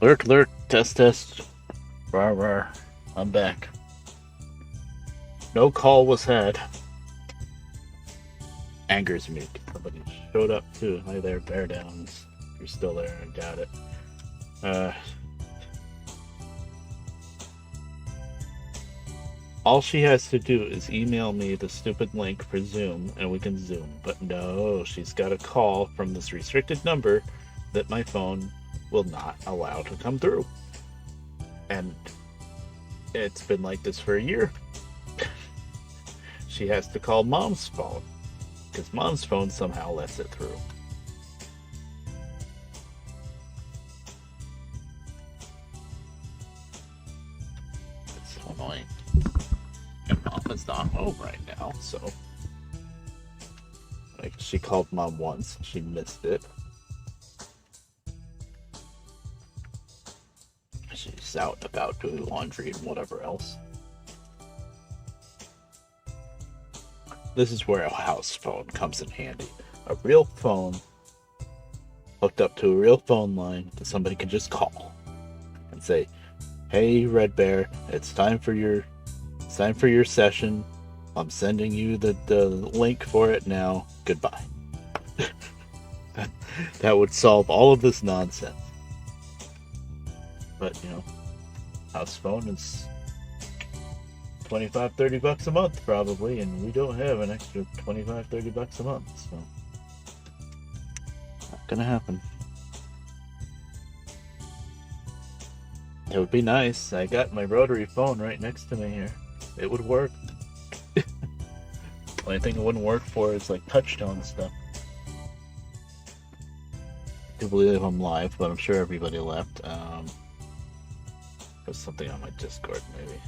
Lurk, lurk, test, test. Rar, rar. I'm back. No call was had. Angers me. Somebody showed up too. Hi there, Bear Downs. You're still there, I got it. All she has to do is email me the stupid link for Zoom and we can Zoom. But no, she's got a call from this restricted number that my phone will not allow to come through. And it's been like this for a year. She has to call mom's phone because mom's phone somehow lets it through. It's so annoying. And mom is not home right now, so like she called mom once, she missed it. She's out and about doing laundry and whatever else. This is where a house phone comes in handy. A real phone hooked up to a real phone line that somebody can just call and say, "Hey, Red Bear, it's time for your session. I'm sending you the link for it now. Goodbye." That would solve all of this nonsense. But, house phone is $25-$30 a month probably, and we don't have an extra $25-$30 a month, so not gonna happen. It would be nice. I got my rotary phone right next to me here. It would work. Only thing it wouldn't work for is like touchtone stuff. I do believe I'm live, but I'm sure everybody left. There's something on my Discord, maybe.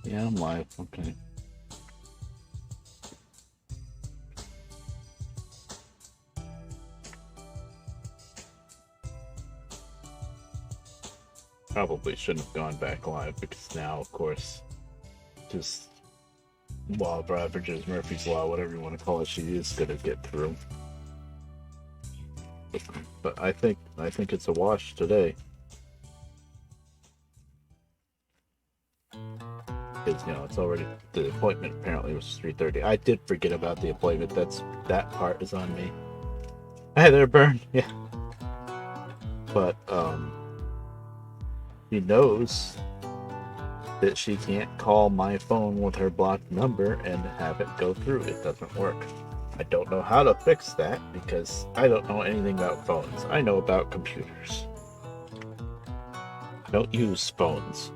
Yeah, I'm live. Okay. Probably shouldn't have gone back live because now, of course, just law of averages, Murphy's Law, whatever you want to call it, she is going to get through. But I think it's a wash today. Because it's already, the appointment apparently was 3:30. I did forget about the appointment. That part is on me. Hey there, Burn. Yeah. But she knows that she can't call my phone with her blocked number and have it go through. It doesn't work. I don't know how to fix that because I don't know anything about phones. I know about computers. I don't use phones.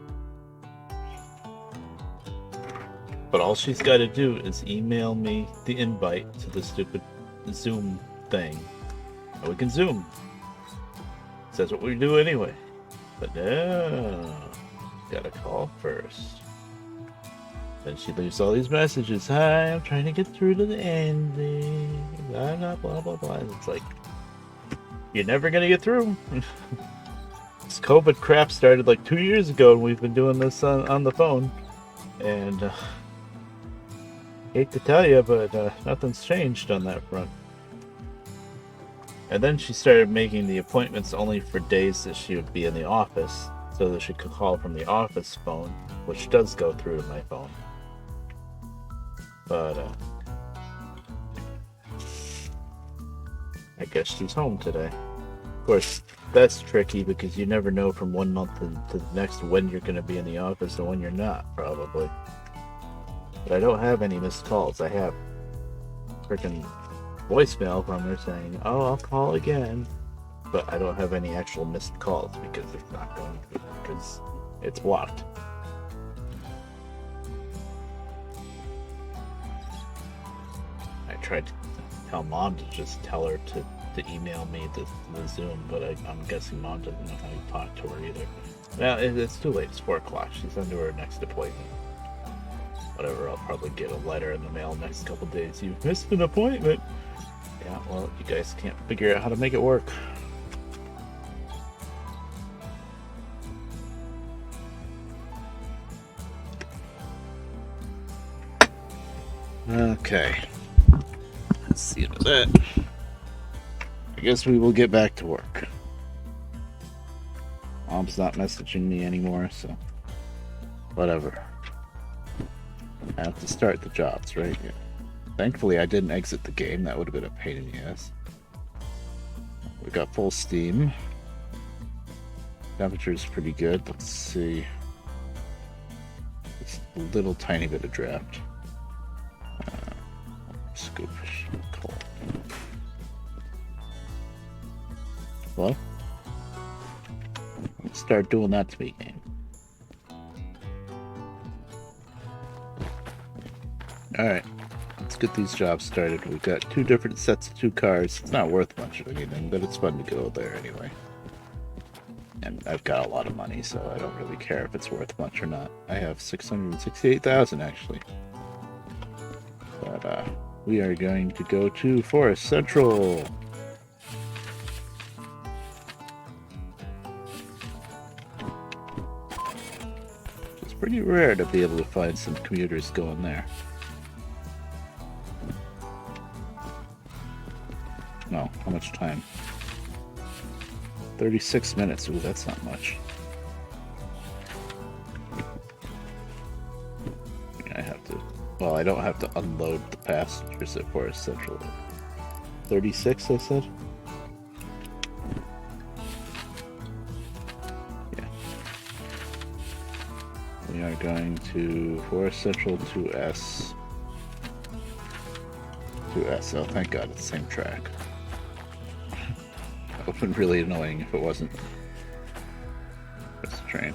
But all she's got to do is email me the invite to the stupid Zoom thing. And we can Zoom. That's what we do anyway. But no, gotta call first. Then she leaves all these messages. "Hi, I'm trying to get through to the ending. Blah, blah, blah, blah, blah." And it's like, you're never gonna get through. This COVID crap started like 2 years ago, and we've been doing this on the phone. And hate to tell you, but nothing's changed on that front. And then she started making the appointments only for days that she would be in the office, so that she could call from the office phone, which does go through to my phone. But I guess she's home today. Of course, that's tricky because you never know from 1 month to the next when you're going to be in the office and when you're not, probably. But I don't have any missed calls. I have freaking voicemail from her saying, "Oh, I'll call again." But I don't have any actual missed calls because it's not going through, because it's blocked. I tried to tell mom to just tell her to to email me the Zoom, but I'm guessing Mom doesn't know how to talk to her either. Now, it's too late. It's 4 o'clock. She's under her next appointment. Whatever, I'll probably get a letter in the mail next couple days. You've missed an appointment. Yeah, well, you guys can't figure out how to make it work. Okay. Let's see about that. I guess we will get back to work. Mom's not messaging me anymore, so whatever. I have to start the jobs, right? Yeah. Thankfully, I didn't exit the game. That would have been a pain in the ass. We got full steam. Temperature's pretty good. Let's see. It's a little tiny bit of draft. Scoop coal. Well, let's start doing that to me game. Alright, let's get these jobs started. We've got 2 different sets of 2 cars. It's not worth much of anything, but it's fun to go there anyway. And I've got a lot of money, so I don't really care if it's worth much or not. I have 668,000 actually. But we are going to go to Forest Central. It's pretty rare to be able to find some commuters going there. No, how much time? 36 minutes. Ooh, that's not much. I have to... Well, I don't have to unload the passengers at Forest Central. 36, I said? Yeah. We are going to Forest Central 2S. 2S. Oh, thank God, it's the same track. That would have been really annoying if it wasn't. It's a train.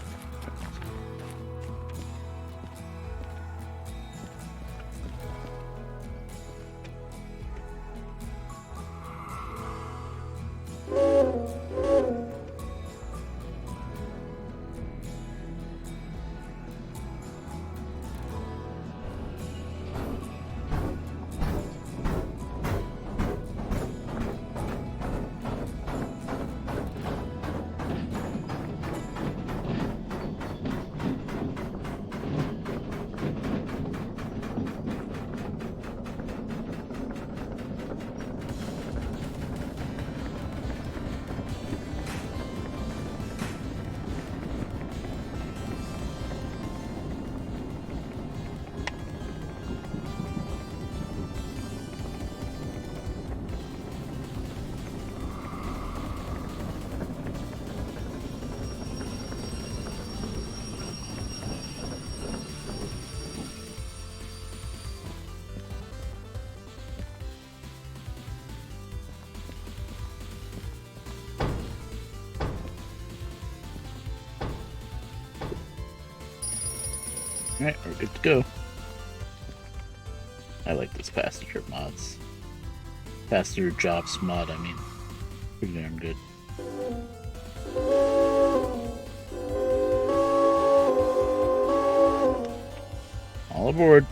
Alright, we're good to go. I like this passenger mods. Passenger jobs mod, I mean. Pretty darn good. All aboard.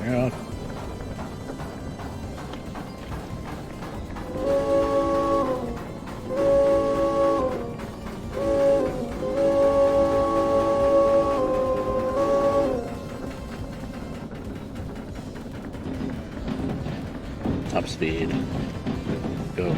Yeah. Top speed. Go.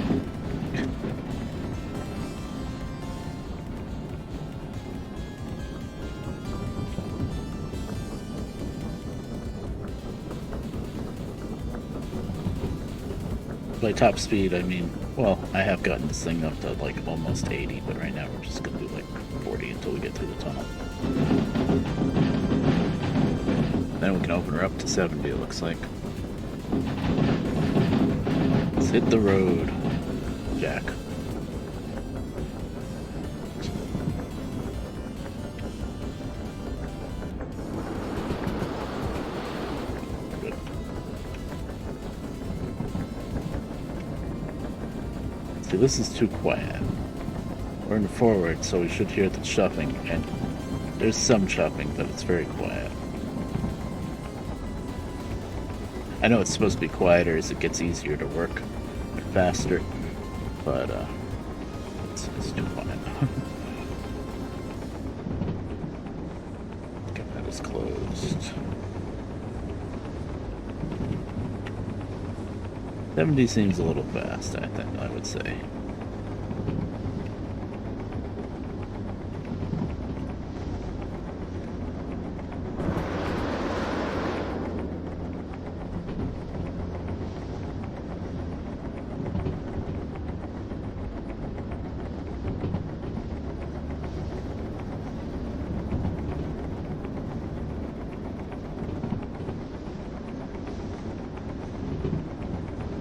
By top speed, I mean, well, I have gotten this thing up to like almost 80, but right now we're just gonna do like 40 until we get through the tunnel. Then we can open her up to 70, it looks like. Let's hit the road, Jack. this is too quiet. We're in forward, so we should hear the chuffing, and there's some chuffing, but it's very quiet. I know it's supposed to be quieter as it gets easier to work faster, but it's too quiet. Okay, that is closed. 70 seems a little fast, I think, I would say.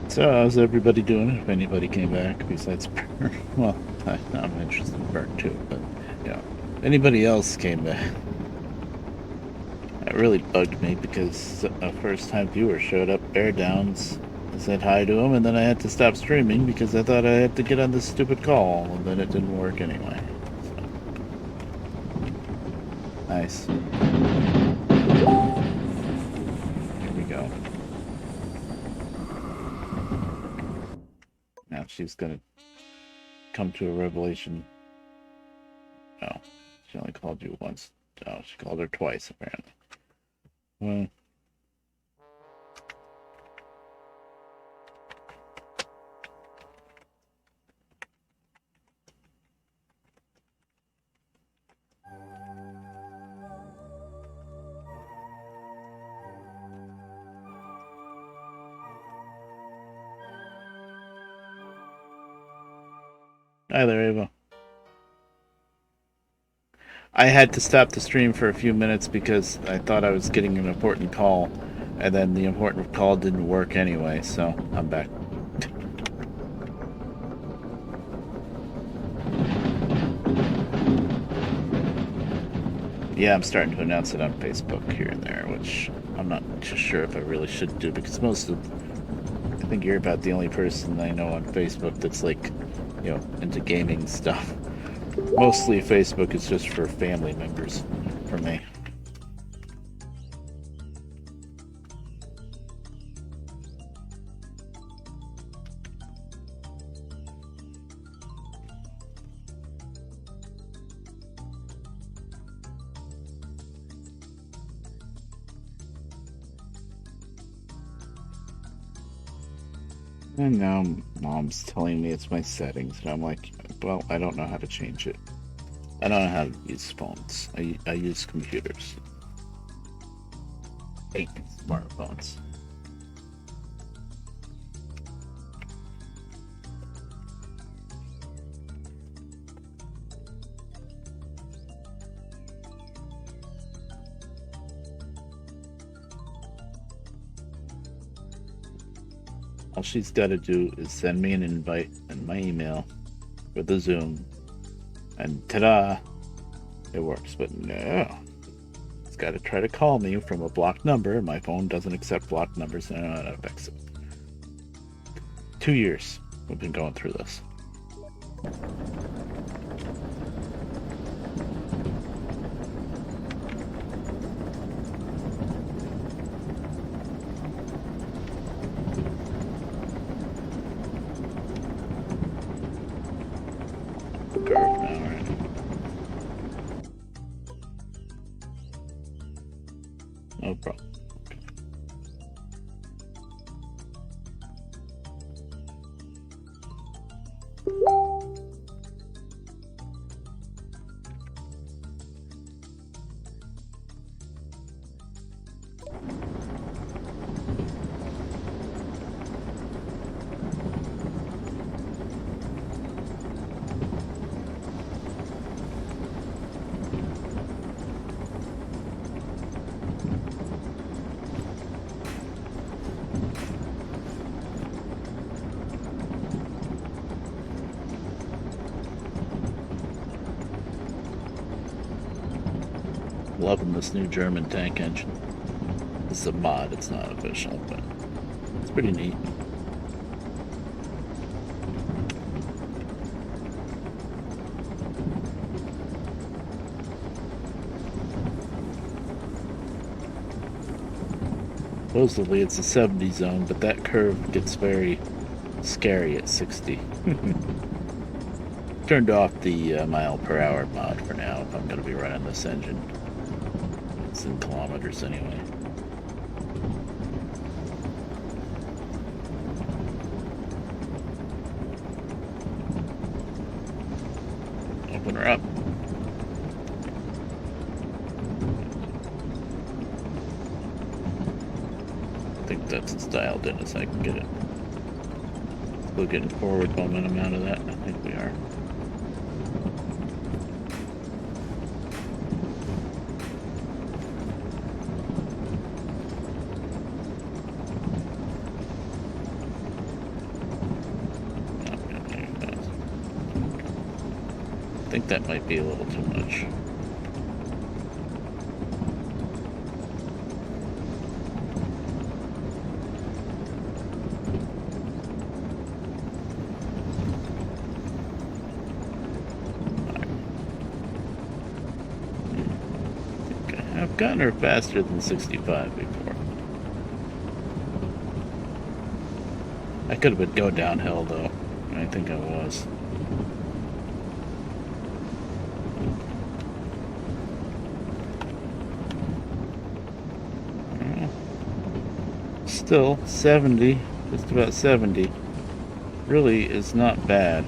So, how's everybody doing? If anybody came back besides Bert, well, I'm interested in Bert too, but yeah, anybody else came back? That really bugged me because a first-time viewer showed up, Bear Downs. I said hi to him, and then I had to stop streaming because I thought I had to get on this stupid call, and then it didn't work anyway. So. Nice. Here we go. Now she's gonna come to a revelation. Oh, she only called you once. Oh, she called her twice, apparently. Well. Hi there, Ava. I had to stop the stream for a few minutes because I thought I was getting an important call, and then the important call didn't work anyway, so I'm back. Yeah, I'm starting to announce it on Facebook here and there, which I'm not too sure if I really should do, because I think you're about the only person I know on Facebook that's like, you know, into gaming stuff. Mostly Facebook is just for family members, for me. And now Mom's telling me it's my settings, and I'm like, well, I don't know how to change it. I don't know how to use phones. I use computers. I hate smartphones. All she's got to do is send me an invite in my email with the Zoom, and ta-da, it works. But no, it's got to try to call me from a blocked number. My phone doesn't accept blocked numbers, and I don't know how to fix it. 2 years we've been going through this. No problem. Okay. Loving this new German tank engine. This is a mod, it's not official, but it's pretty neat. Supposedly it's a 70 zone, but that curve gets very scary at 60. Turned off the mile per hour mod for now if I'm going to be running this engine. It's in kilometers anyway. Open her up. I think that's as dialed in as I can get it. Still getting forward momentum out of that. I think we are. I think that might be a little too much. I've gotten her faster than 65 before. I could have been going downhill though. I think I was. Still, 70, just about 70, really is not bad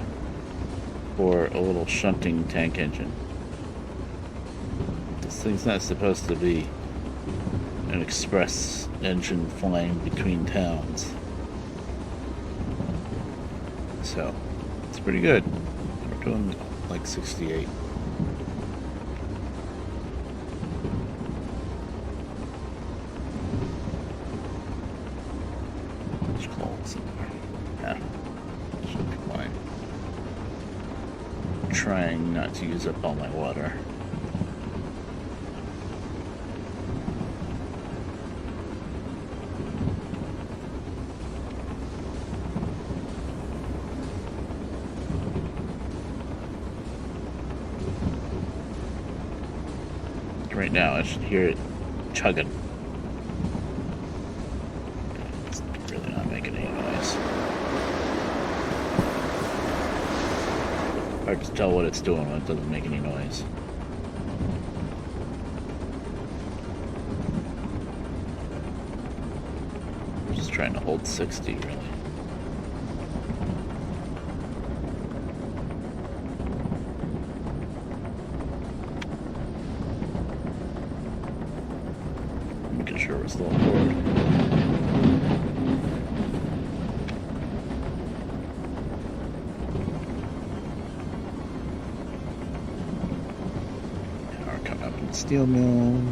for a little shunting tank engine. This thing's not supposed to be an express engine flying between towns. So, it's pretty good. We're doing like 68. Trying not to use up all my water. Right now I should hear it chugging. It's really not making any noise. Hard to tell what it's doing when it doesn't make any noise. I'm just trying to hold 60, really. Making sure we're still on board. Steel mill.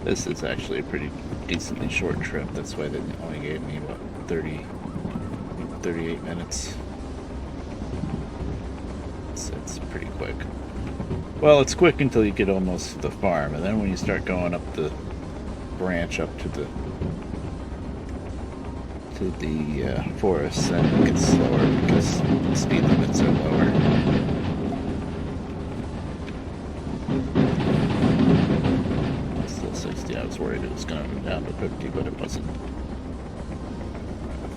This is actually a pretty decently short trip. That's why they only gave me, what, 38 minutes. It's pretty quick. Well, it's quick until you get almost to the farm, and then when you start going up the branch up to the forest, then it gets slower because the speed limits are lower. I was worried it was going to go down to 50, but it wasn't.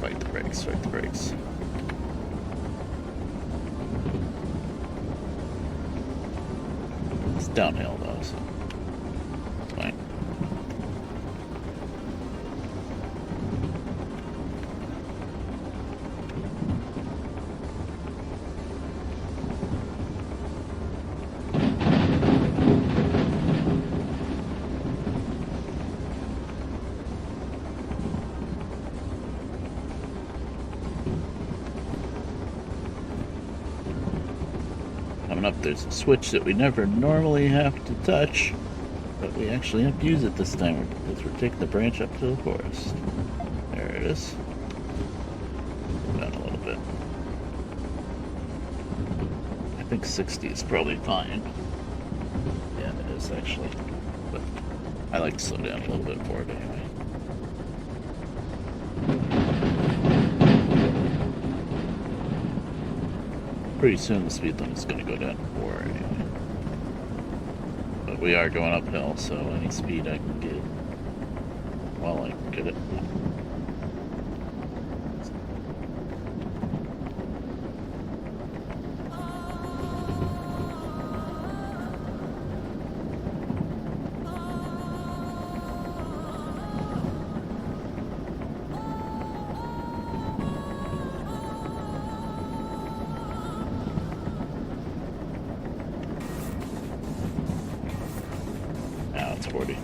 Fight the brakes, fight the brakes. It's downhill though, so it's fine. Up, there's a switch that we never normally have to touch, but we actually have to use it this time because we're taking the branch up to the forest. There it is. think 60 is probably fine. Yeah, it is actually. But I like to slow down a little bit for it anyway. Pretty soon the speed limit's going to go down to 4 anyway. But we are going uphill, so any speed I can get, well, I can get it. Now it's 40. I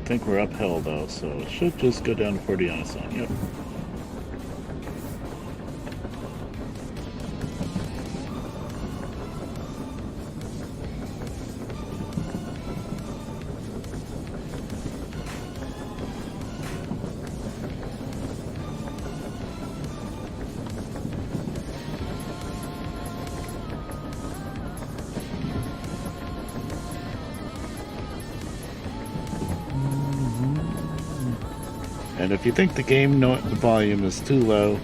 think we're uphill though, so it should just go down to 40 on its own. Yep. And if you think the game the volume is too low,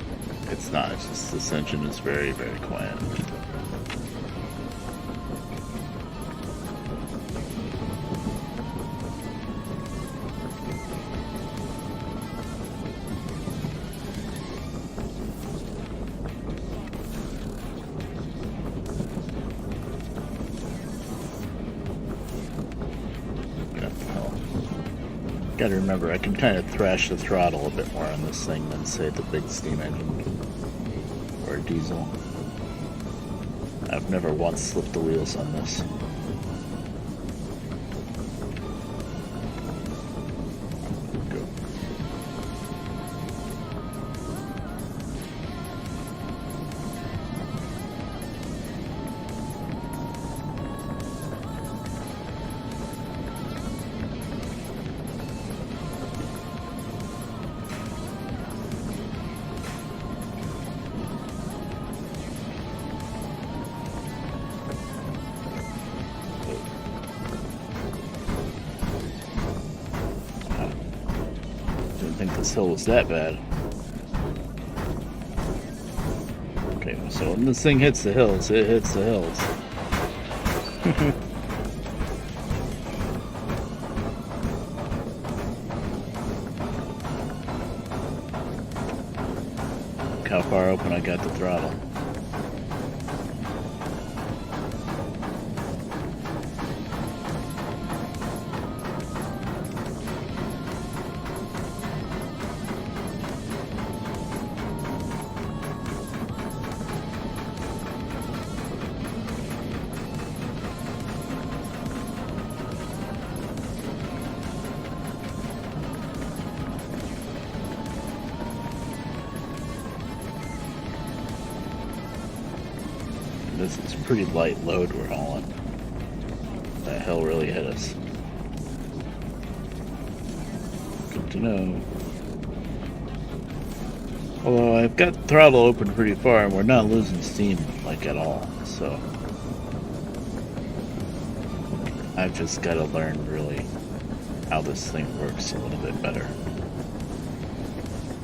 it's not. It's just this engine is very, very quiet. Gotta remember, I can kind of thrash the throttle a bit more on this thing than, say, the big steam engine or diesel. I've never once slipped the wheels on this. Go. This hill was that bad. Okay, so when this thing hits the hills, it hits the hills. Look how far open I got the throttle. This is a pretty light load we're hauling. That hill really hit us. Good to know. Although I've got the throttle open pretty far and we're not losing steam like at all, so I've just got to learn really how this thing works a little bit better.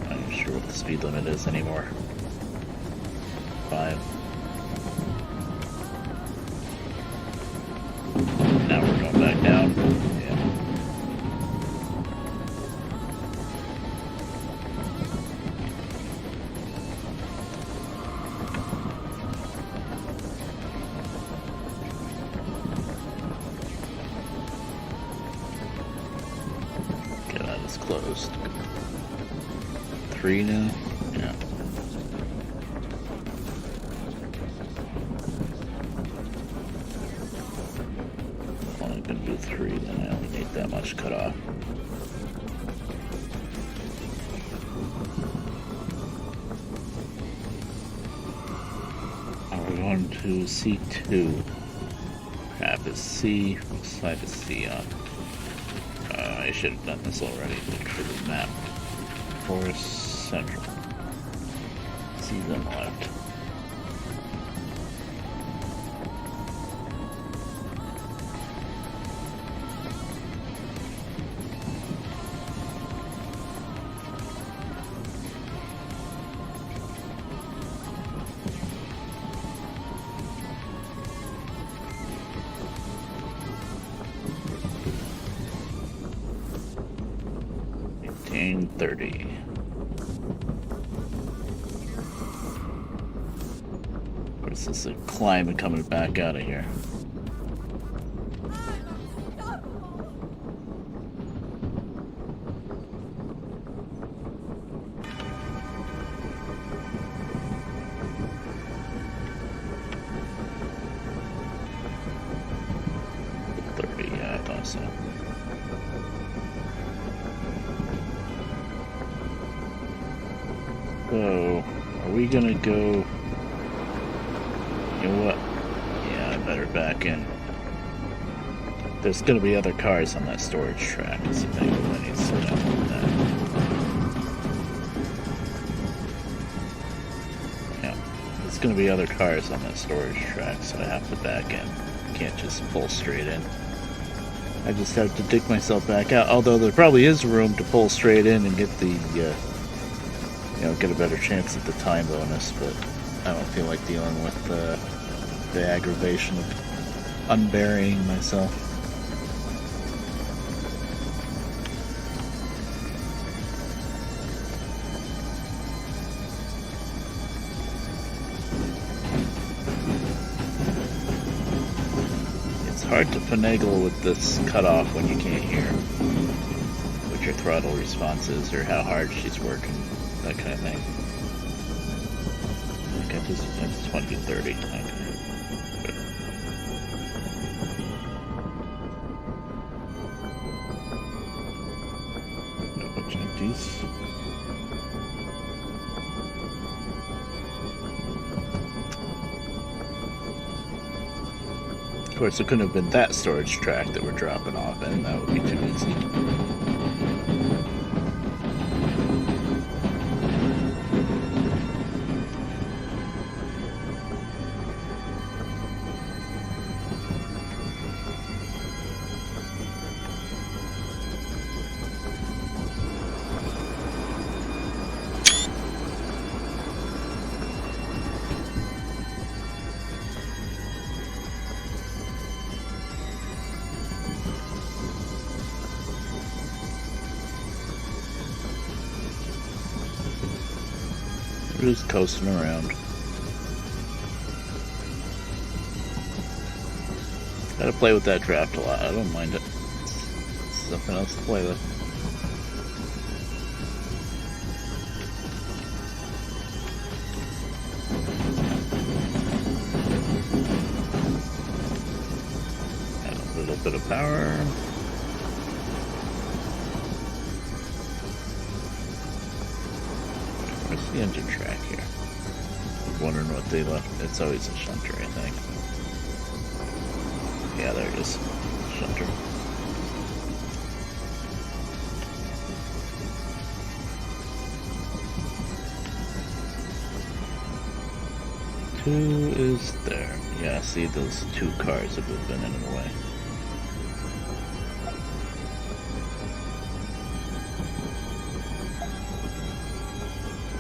I'm not sure what the speed limit is anymore. 5. Now we're going back down. Yeah. Okay, that is closed. 3 now? Yeah. Only gonna do 3, then I only need that much cut off. Now we're going to C2. Crap, is C. What side is C on? I should have done this already. Look for the map. Forest Central. C's on the left. 9:30. What is this? A climb and coming back out of here. So. So, are we gonna go? You know what? Yeah, I better back in. There's gonna be other cars on that storage track. Is the thing I need to slow down on that. Yeah, there's gonna be other cars on that storage track, so I have to back in. Can't just pull straight in. I just have to dig myself back out. Although there probably is room to pull straight in and get the, get a better chance at the time bonus. But I don't feel like dealing with the aggravation of unburying myself. Hard to finagle with this cutoff when you can't hear what your throttle response is or how hard she's working, that kind of thing. Okay, it's 20 to 30. Okay. Good. No bunch of empties. Of course, it couldn't have been that storage track that we're dropping off in. That would be too easy. We're just coasting around. Gotta play with that draft a lot. I don't mind it. It's something else to play with. Add a little bit of power. Where's the engine track here? I'm wondering what they left. It's always a shunter, I think. Yeah, there it is. Shunter. Two is there. Yeah, see, those two cars have been in the way.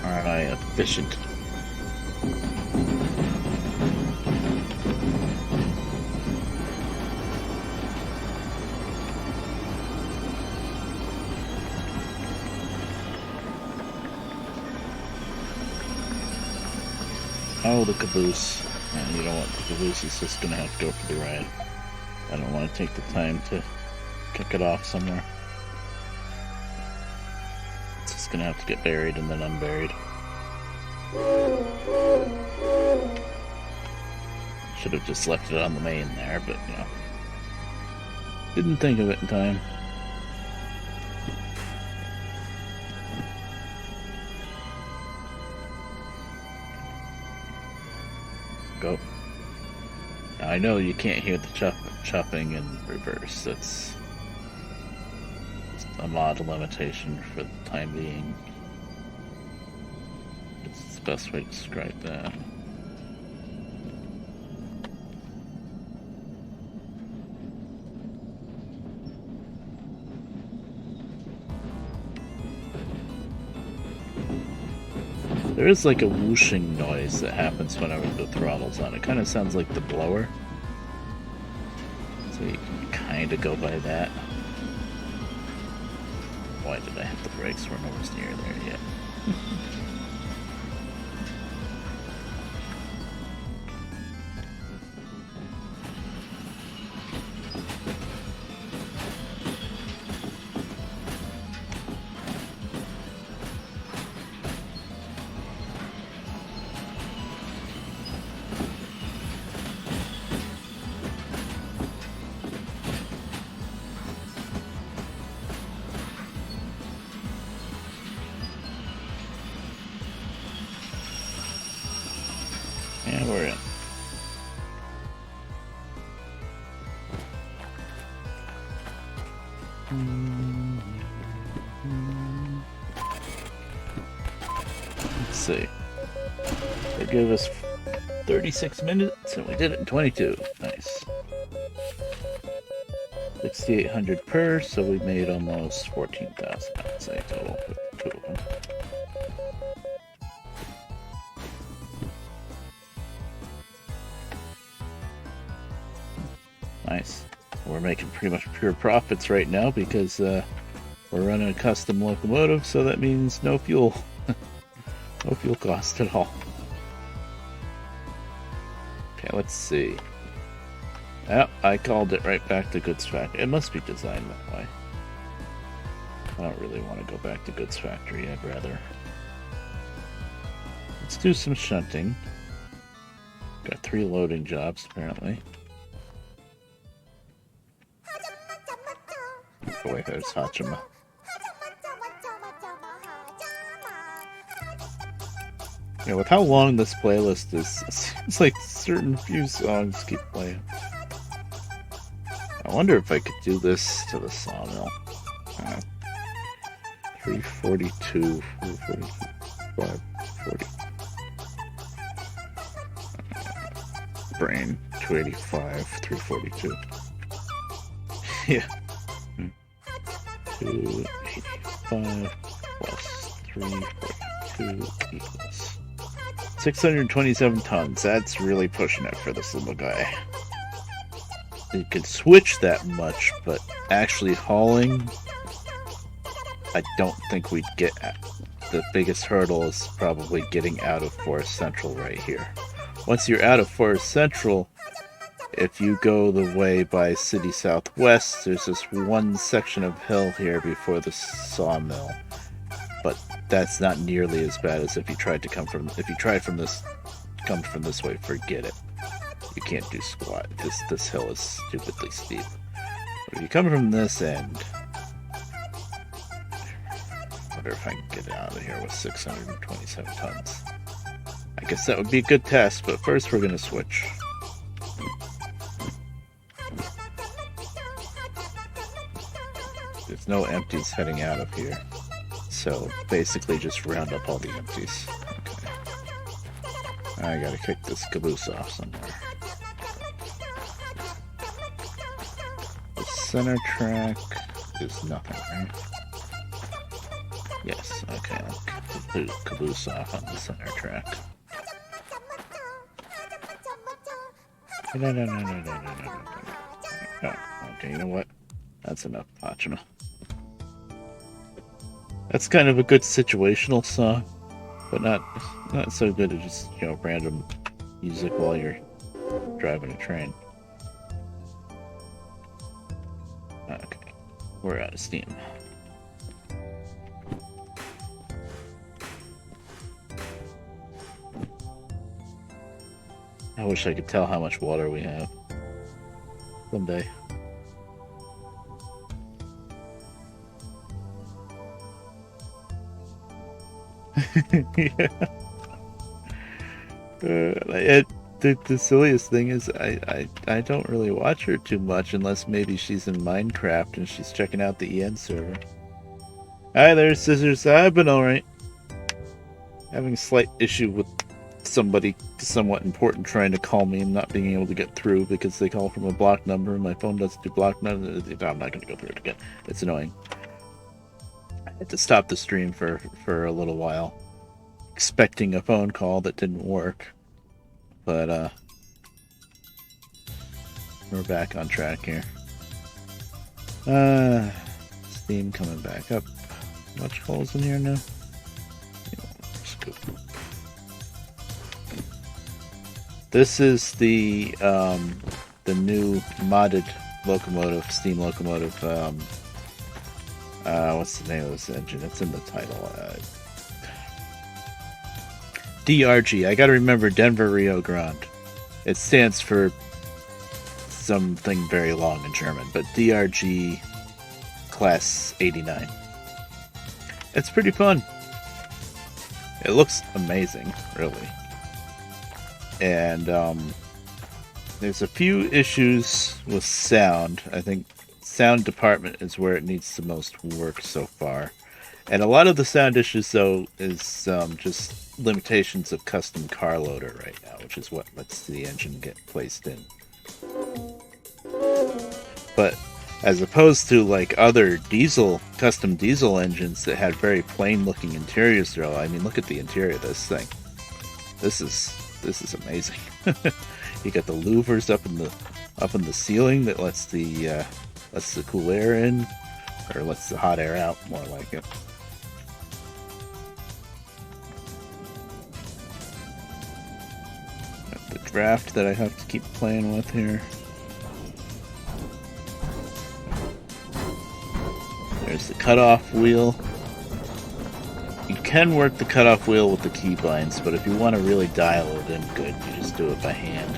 Aren't I efficient? Oh, the caboose. Man, you don't want the caboose, it's just gonna have to go for the ride. I don't want to take the time to kick it off somewhere. It's just gonna have to get buried and then unburied. Should have just left it on the main there, but you know. Didn't think of it in time. Go. Now, I know you can't hear the chopping in reverse. That's a mod limitation for the time being. It's the best way to describe that. There is like a whooshing noise that happens whenever the throttle's on. It kind of sounds like the blower. So you can kind of go by that. Why did I hit the brakes? We're nowhere near there yet. Yeah, we're in. Let's see. They gave us 36 minutes and we did it in 22. Nice. 6,800 per, so we made almost 14,000, I'd say, total with the two of them. Nice. We're making pretty much pure profits right now because we're running a custom locomotive, so that means no fuel. No fuel cost at all. Okay, let's see. Yep, I called it right back to goods factory. It must be designed that way. I don't really want to go back to goods factory. I'd rather... Let's do some shunting. Got 3 loading jobs, apparently. Oh wait, there's Hachima. Yeah, with how long this playlist is, it seems like certain few songs keep playing. I wonder if I could do this to the sawmill. 342, 445, 40. Brain, 285, 342. Yeah. 285 plus 342 equals 627 tons. That's really pushing it for this little guy. You could switch that much, but actually hauling, I don't think we'd get at. The biggest hurdle is probably getting out of Forest Central right here. Once you're out of Forest Central, if you go the way by City Southwest, there's this one section of hill here before the sawmill. But that's not nearly as bad as if you tried to come from this way, forget it. You can't do squat. This hill is stupidly steep. But if you come from this end, I wonder if I can get out of here with 627 tons. I guess that would be a good test, but first we're going to switch. There's no empties heading out of here. So basically just round up all the empties. Okay. I gotta kick this caboose off somewhere. The center track is nothing, right? Yes, okay, I'll kick the caboose off on the center track. No. Oh, okay, you know what? That's enough, Pachima. That's kind of a good situational song, but not so good at just, random music while you're driving a train. Okay, we're out of steam. I wish I could tell how much water we have. Someday. Yeah. The silliest thing is I don't really watch her too much unless maybe she's in Minecraft and she's checking out the EN server. Hi there, Scissors. I've been alright. Having a slight issue with somebody somewhat important trying to call me and not being able to get through because they call from a blocked number and my phone doesn't do blocked numbers. I'm not going to go through it again. It's annoying. I had to stop the stream for a little while, expecting a phone call that didn't work. But, we're back on track here. Steam coming back up. much holes in here now. This is the new modded locomotive, steam locomotive. What's the name of this engine? It's in the title. DRG. I gotta remember Denver Rio Grande. It stands for something very long in German, but DRG Class 89. It's pretty fun. It looks amazing, really. And there's a few issues with sound. I think sound department is where it needs the most work so far. And a lot of the sound issues, though, is just limitations of custom car loader right now, which is what lets the engine get placed in. But as opposed to like other custom diesel engines that had very plain looking interiors, though, I mean, look at the interior of this thing. This is amazing. You got the louvers up in the ceiling that lets the cool air in, or lets the hot air out, more like it. Got the draft that I have to keep playing with here. There's the cutoff wheel. You can work the cutoff wheel with the keybinds, but if you want to really dial it in good, you just do it by hand.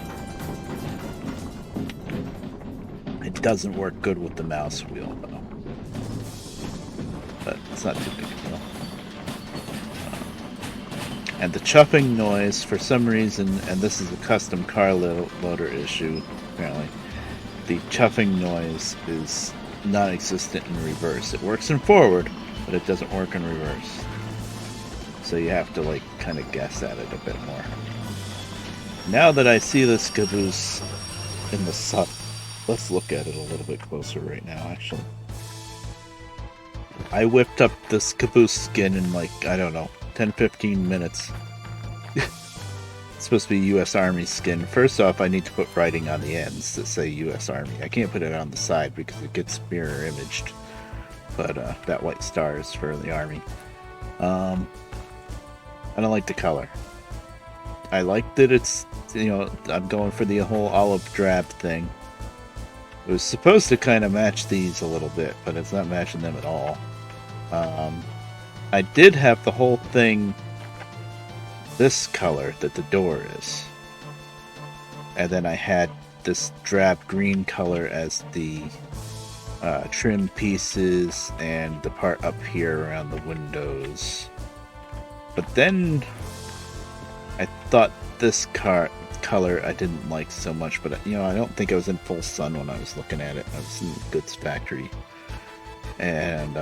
It doesn't work good with the mouse wheel, though. But it's not too big a deal. And the chuffing noise, for some reason, and this is a custom car loader issue, apparently, the chuffing noise is non-existent in reverse. It works in forward, but it doesn't work in reverse. So you have to like kind of guess at it a bit more. Now that I see this caboose in the sun, let's look at it a little bit closer right now, actually. I whipped up this caboose skin in like, I don't know, 10-15 minutes. It's supposed to be U.S. Army skin. First off, I need to put writing on the ends that say U.S. Army. I can't put it on the side because it gets mirror imaged. But that white star is for the Army. I don't like the color. I like that it's, I'm going for the whole olive drab thing. It was supposed to kind of match these a little bit, but it's not matching them at all. I did have the whole thing this color that the door is. And then I had this drab green color as the trim pieces and the part up here around the windows. But then I thought this color I didn't like so much, but I don't think I was in full sun when I was looking at it. I was in Goods Factory. And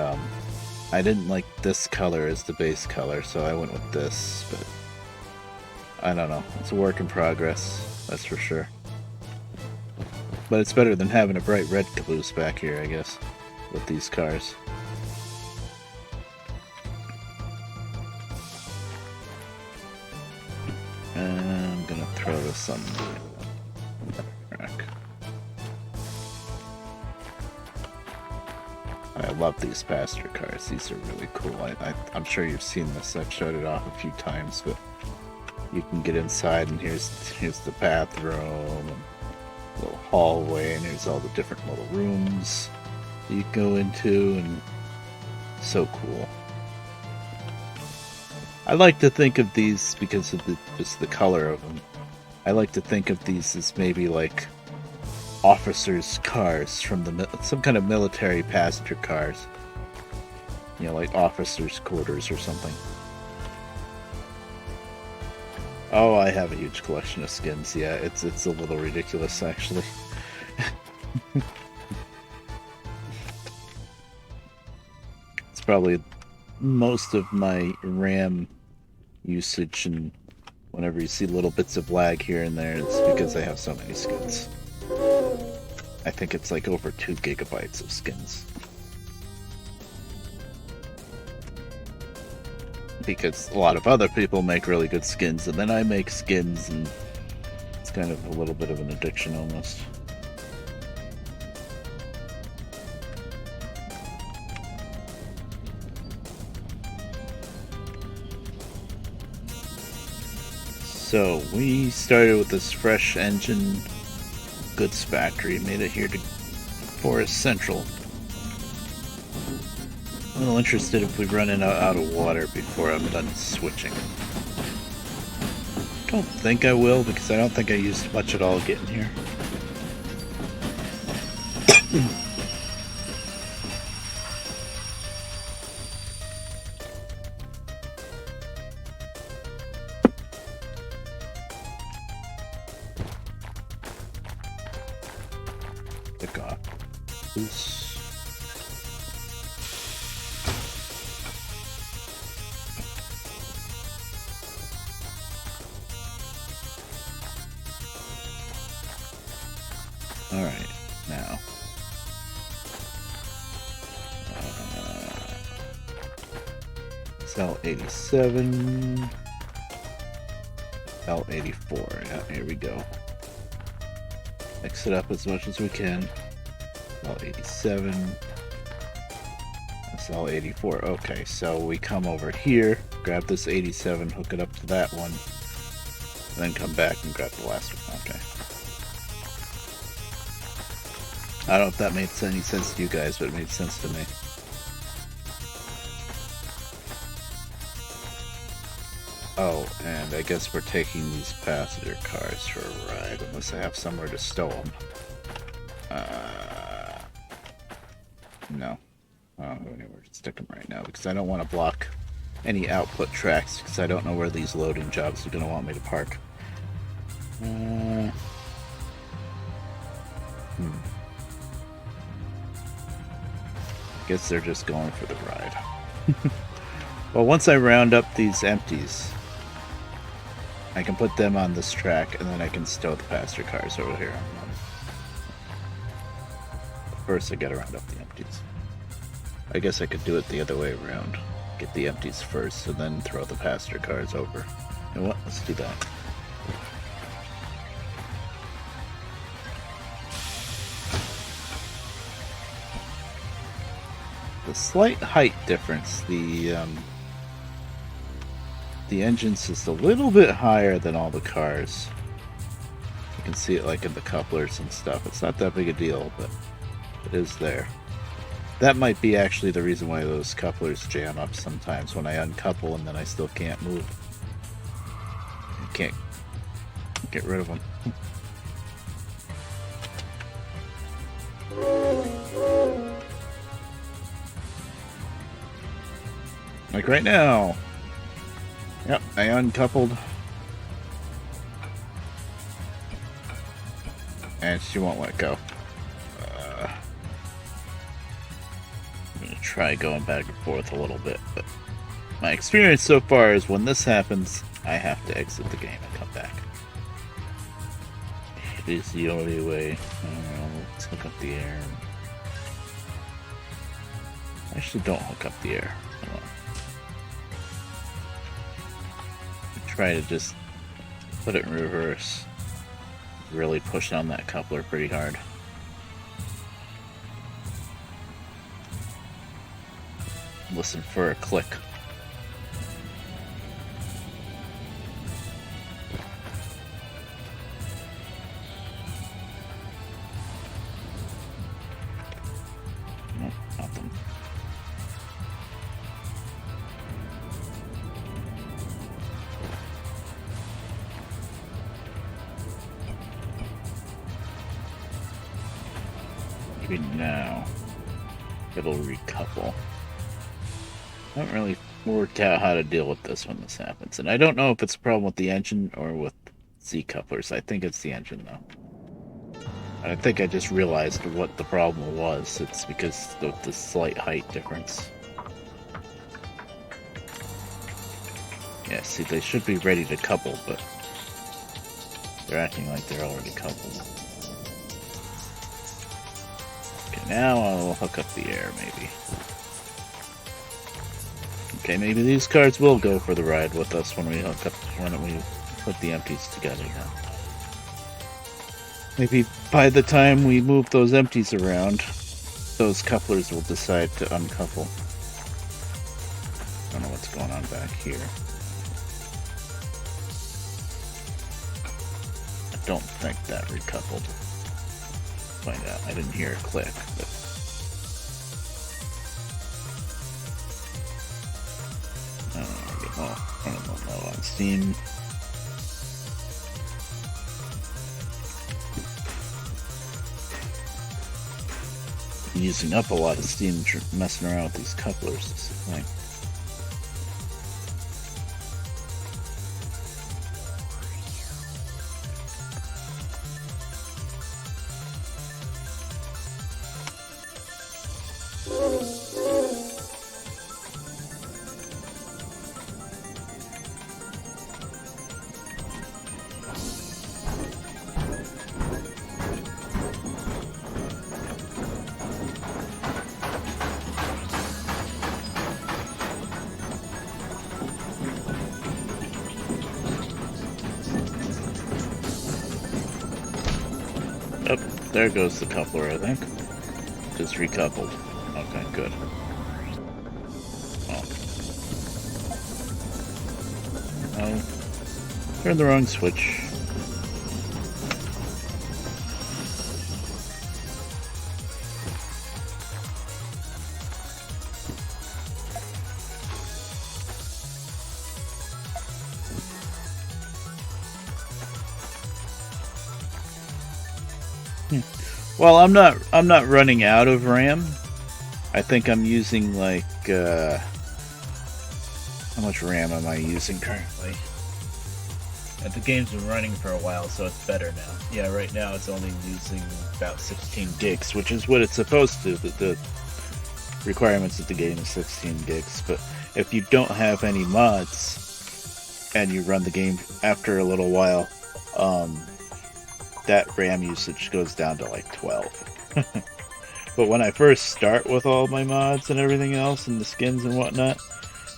I didn't like this color as the base color, so I went with this, but I don't know. It's a work in progress, that's for sure. But it's better than having a bright red caboose back here, I guess, with these cars. I'm gonna throw this on the rack. I love these passenger cars. These are really cool. I'm sure you've seen this. I've showed it off a few times, but you can get inside, and here's the bathroom, and a little hallway, and here's all the different little rooms that you go into, and so cool. I like to think of these, because of just the color of them, I like to think of these as maybe like officers' cars from some kind of military passenger cars. Like officers' quarters or something. Oh, I have a huge collection of skins. Yeah, it's a little ridiculous, actually. It's probably most of my RAM usage, and whenever you see little bits of lag here and there, it's because I have so many skins. I think it's like over 2 gigabytes of skins. Because a lot of other people make really good skins, and then I make skins, and it's kind of a little bit of an addiction almost. So we started with this fresh engine goods factory, made it here to Forest Central. I'm a little interested if we run out of water before I'm done switching. Don't think I will, because I don't think I used much at all getting here. Pick off. Oops. All right, now. Cell 87. Cell 84. Yeah, here we go. Mix it up as much as we can. Cell 87. Cell 84. Okay, so we come over here, grab this 87, hook it up to that one, and then come back and grab the last one. Okay. I don't know if that made any sense to you guys, but it made sense to me. Oh, and I guess we're taking these passenger cars for a ride, unless I have somewhere to stow them. No. I don't have anywhere to stick them right now, because I don't want to block any output tracks, because I don't know where these loading jobs are going to want me to park. Guess they're just going for the ride. Well, once I round up these empties, I can put them on this track, and then I can stow the passenger cars over here. First, I gotta round up the empties. I guess I could do it the other way around. Get the empties first, and then throw the passenger cars over. You know what? Let's do that. The slight height difference, the engine's just a little bit higher than all the cars. You can see it like in the couplers and stuff. It's not that big a deal, but it is there. That might be actually the reason why those couplers jam up sometimes when I uncouple and then I still can't move. I can't get rid of them. Like right now. Yep, I uncoupled. And she won't let go. I'm going to try going back and forth a little bit, but my experience so far is when this happens, I have to exit the game and come back. It is the only way. Let's hook up the air. Actually, don't hook up the air. Hold on. Try to just put it in reverse. Really push on that coupler pretty hard. Listen for a click. Nope, nothing. Maybe now it'll recouple. I haven't really worked out how to deal with this when this happens, and I don't know if it's a problem with the engine or with Z couplers. I think it's the engine though. I think I just realized what the problem was. It's because of the slight height difference. Yeah, see, they should be ready to couple, but they're acting like they're already coupled. Okay, now I'll hook up the air, maybe. Okay, maybe these cars will go for the ride with us when we hook up, when we put the empties together now. Maybe by the time we move those empties around, those couplers will decide to uncouple. I don't know what's going on back here. don't think that recoupled. Find out. I didn't hear a click, but I don't know on Steam. Using up a lot of steam messing around with these couplers. This is the thing. There goes the coupler, I think. Just recoupled. Okay, good. Oh. Turned the wrong switch. Well, I'm not running out of RAM. I think I'm using like how much RAM am I using currently? And the game's been running for a while, so it's better now. Yeah, right now it's only using about 16 gigs, which is what it's supposed to. The requirements of the game is 16 gigs. But if you don't have any mods and you run the game after a little while, that RAM usage goes down to like 12. But when I first start with all my mods and everything else and the skins and whatnot,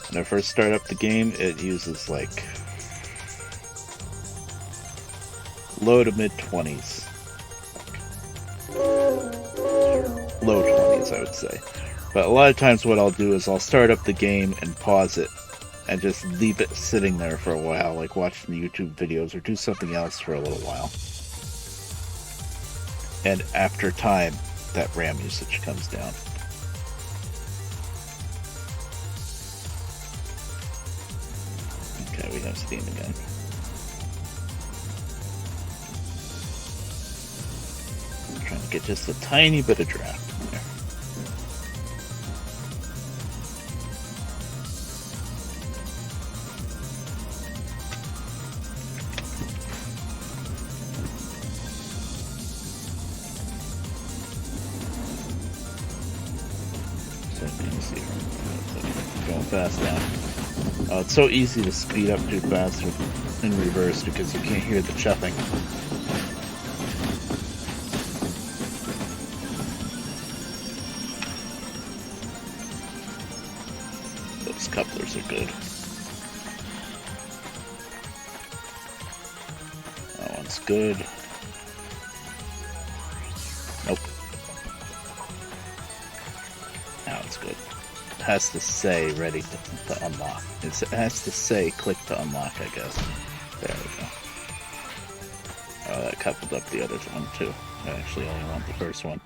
when I first start up the game, it uses like low to mid 20s. Low 20s, I would say. But a lot of times what I'll do is I'll start up the game and pause it and just leave it sitting there for a while, like watch some YouTube videos or do something else for a little while. And after time, that RAM usage comes down. Okay, we have Steam again. I'm trying to get just a tiny bit of draft in there. Fast now. It's so easy to speed up too fast in reverse because you can't hear the chuffing. Those couplers are good. That one's good. Nope. Now it's good. Has to say ready to unlock. It has to say click to unlock, I guess. There we go. Oh, that coupled up the other one too. I actually only want the first one.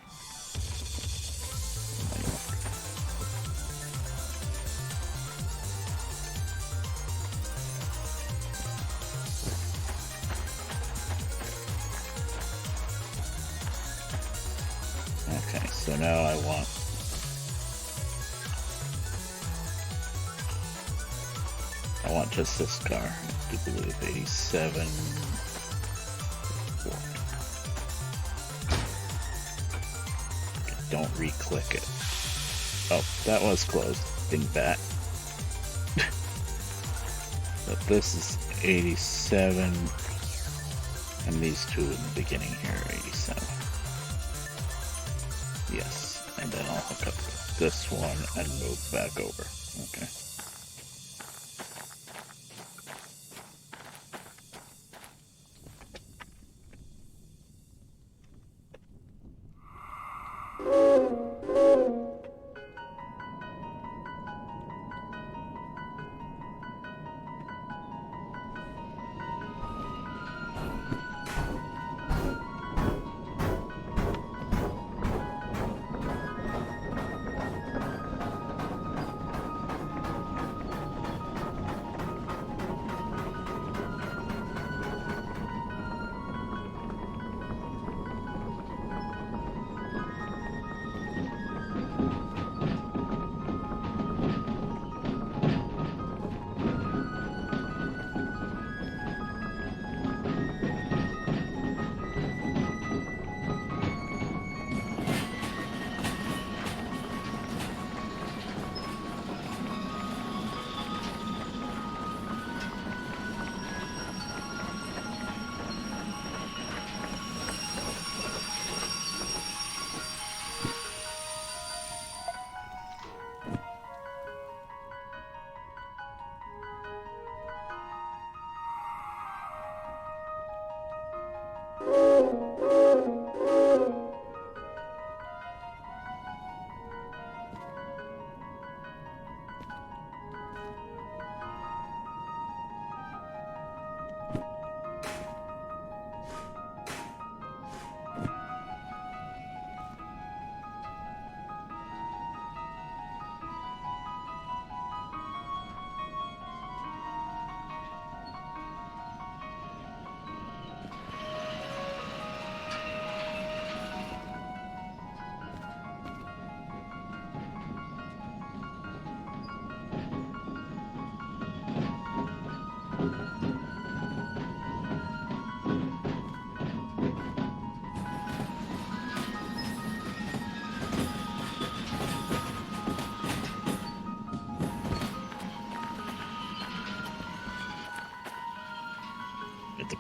Okay, so now I want just this car. I do believe 87. Don't re-click it. Oh, that was closed. Dingbat. But this is 87. And these two in the beginning here are 87. Yes. And then I'll hook up this one and move back over. Okay.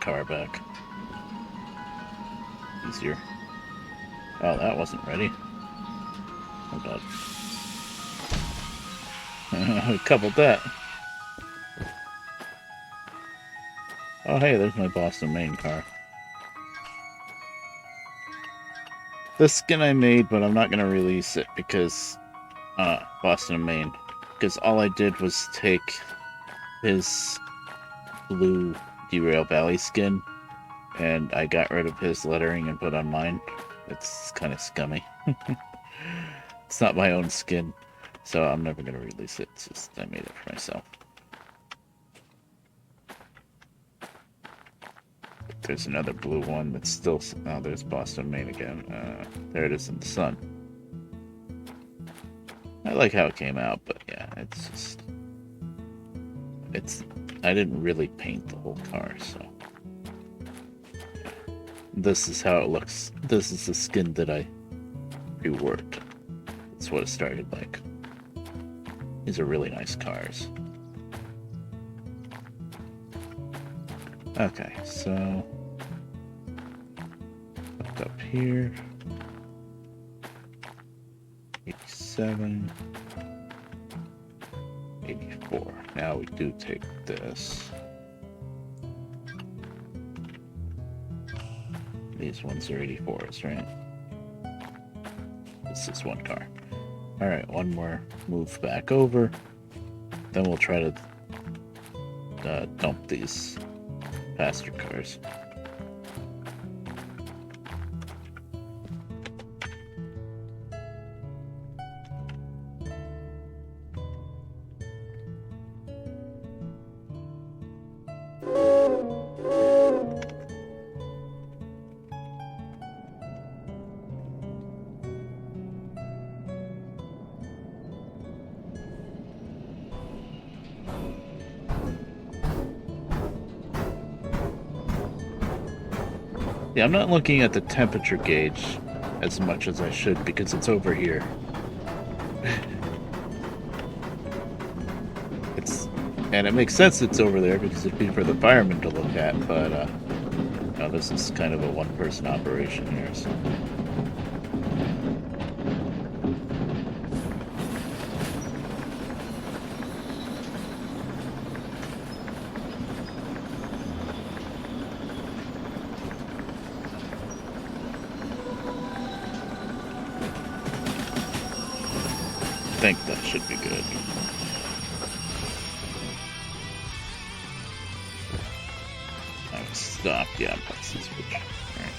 car back. Easier. Oh, that wasn't ready. Oh god. We coupled that. Oh hey, there's my Boston, Maine car. This skin I made, but I'm not going to release it because Boston, Maine. Because all I did was take his blue Derail Valley skin, and I got rid of his lettering and put on mine. It's kind of scummy. It's not my own skin, so I'm never going to release it. It's just I made it for myself. There's another blue one that's still... Oh, there's Boston, Maine again. There it is in the sun. I like how it came out, but yeah, it's just... I didn't really paint the whole car, so... Yeah. This is how it looks. This is the skin that I reworked. That's what it started like. These are really nice cars. Okay, so... Up here... 87... 84. Now we do take this. These ones are 84s, right? This is one car. Alright, one more move back over. Then we'll try to dump these passenger cars. Yeah, I'm not looking at the temperature gauge as much as I should because it's over here. And it makes sense it's over there because it'd be for the firemen to look at, but no, this is kind of a one-person operation here, so... I think that should be good. I've stopped, yeah, that's the switch. Alright.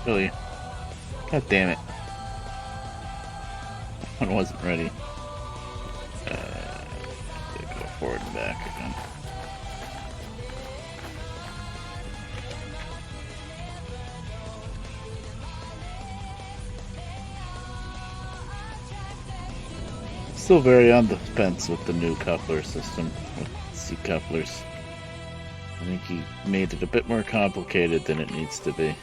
Really? God damn it. That one wasn't ready. Go forward and back again. Still very on the fence with the new coupler system, with C couplers. I think he made it a bit more complicated than it needs to be.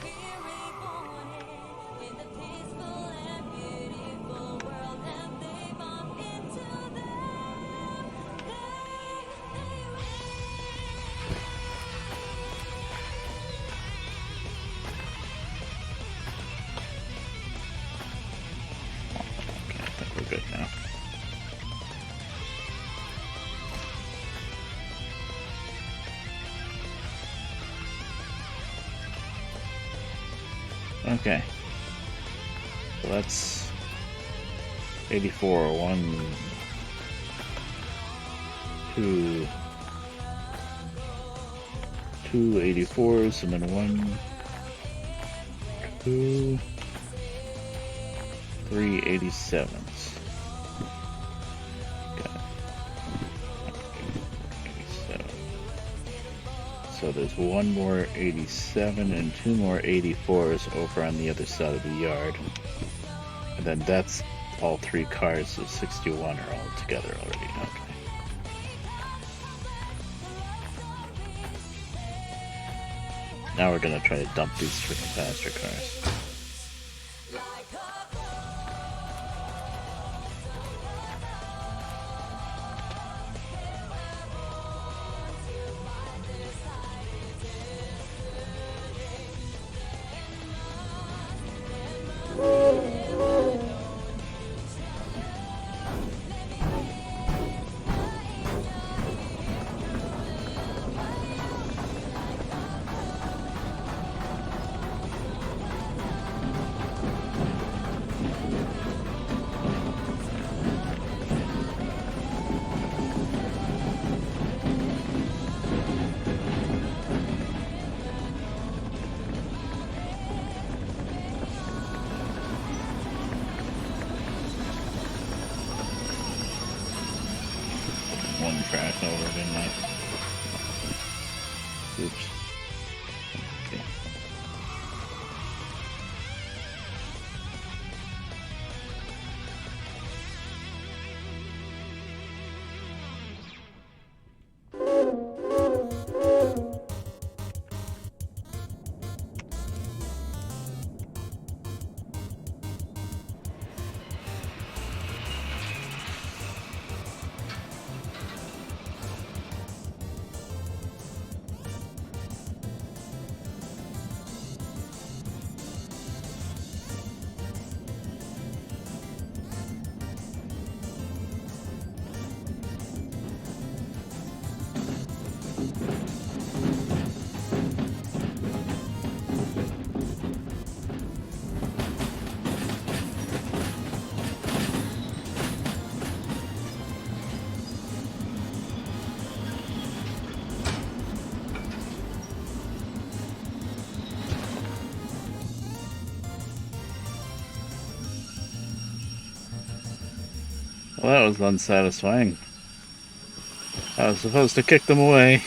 Okay. So that's 84. 1, 2, 2 84s, and then 1, 2, 3 87s. Got it. 87. So there's one more 87 and two more 84s over on the other side of the yard. And then that's all three cars, so 61 are all together already. Okay. Now we're gonna try to dump these freaking faster cars. One crash over, didn't I? Oops. Okay. Well, that was unsatisfying. I was supposed to kick them away.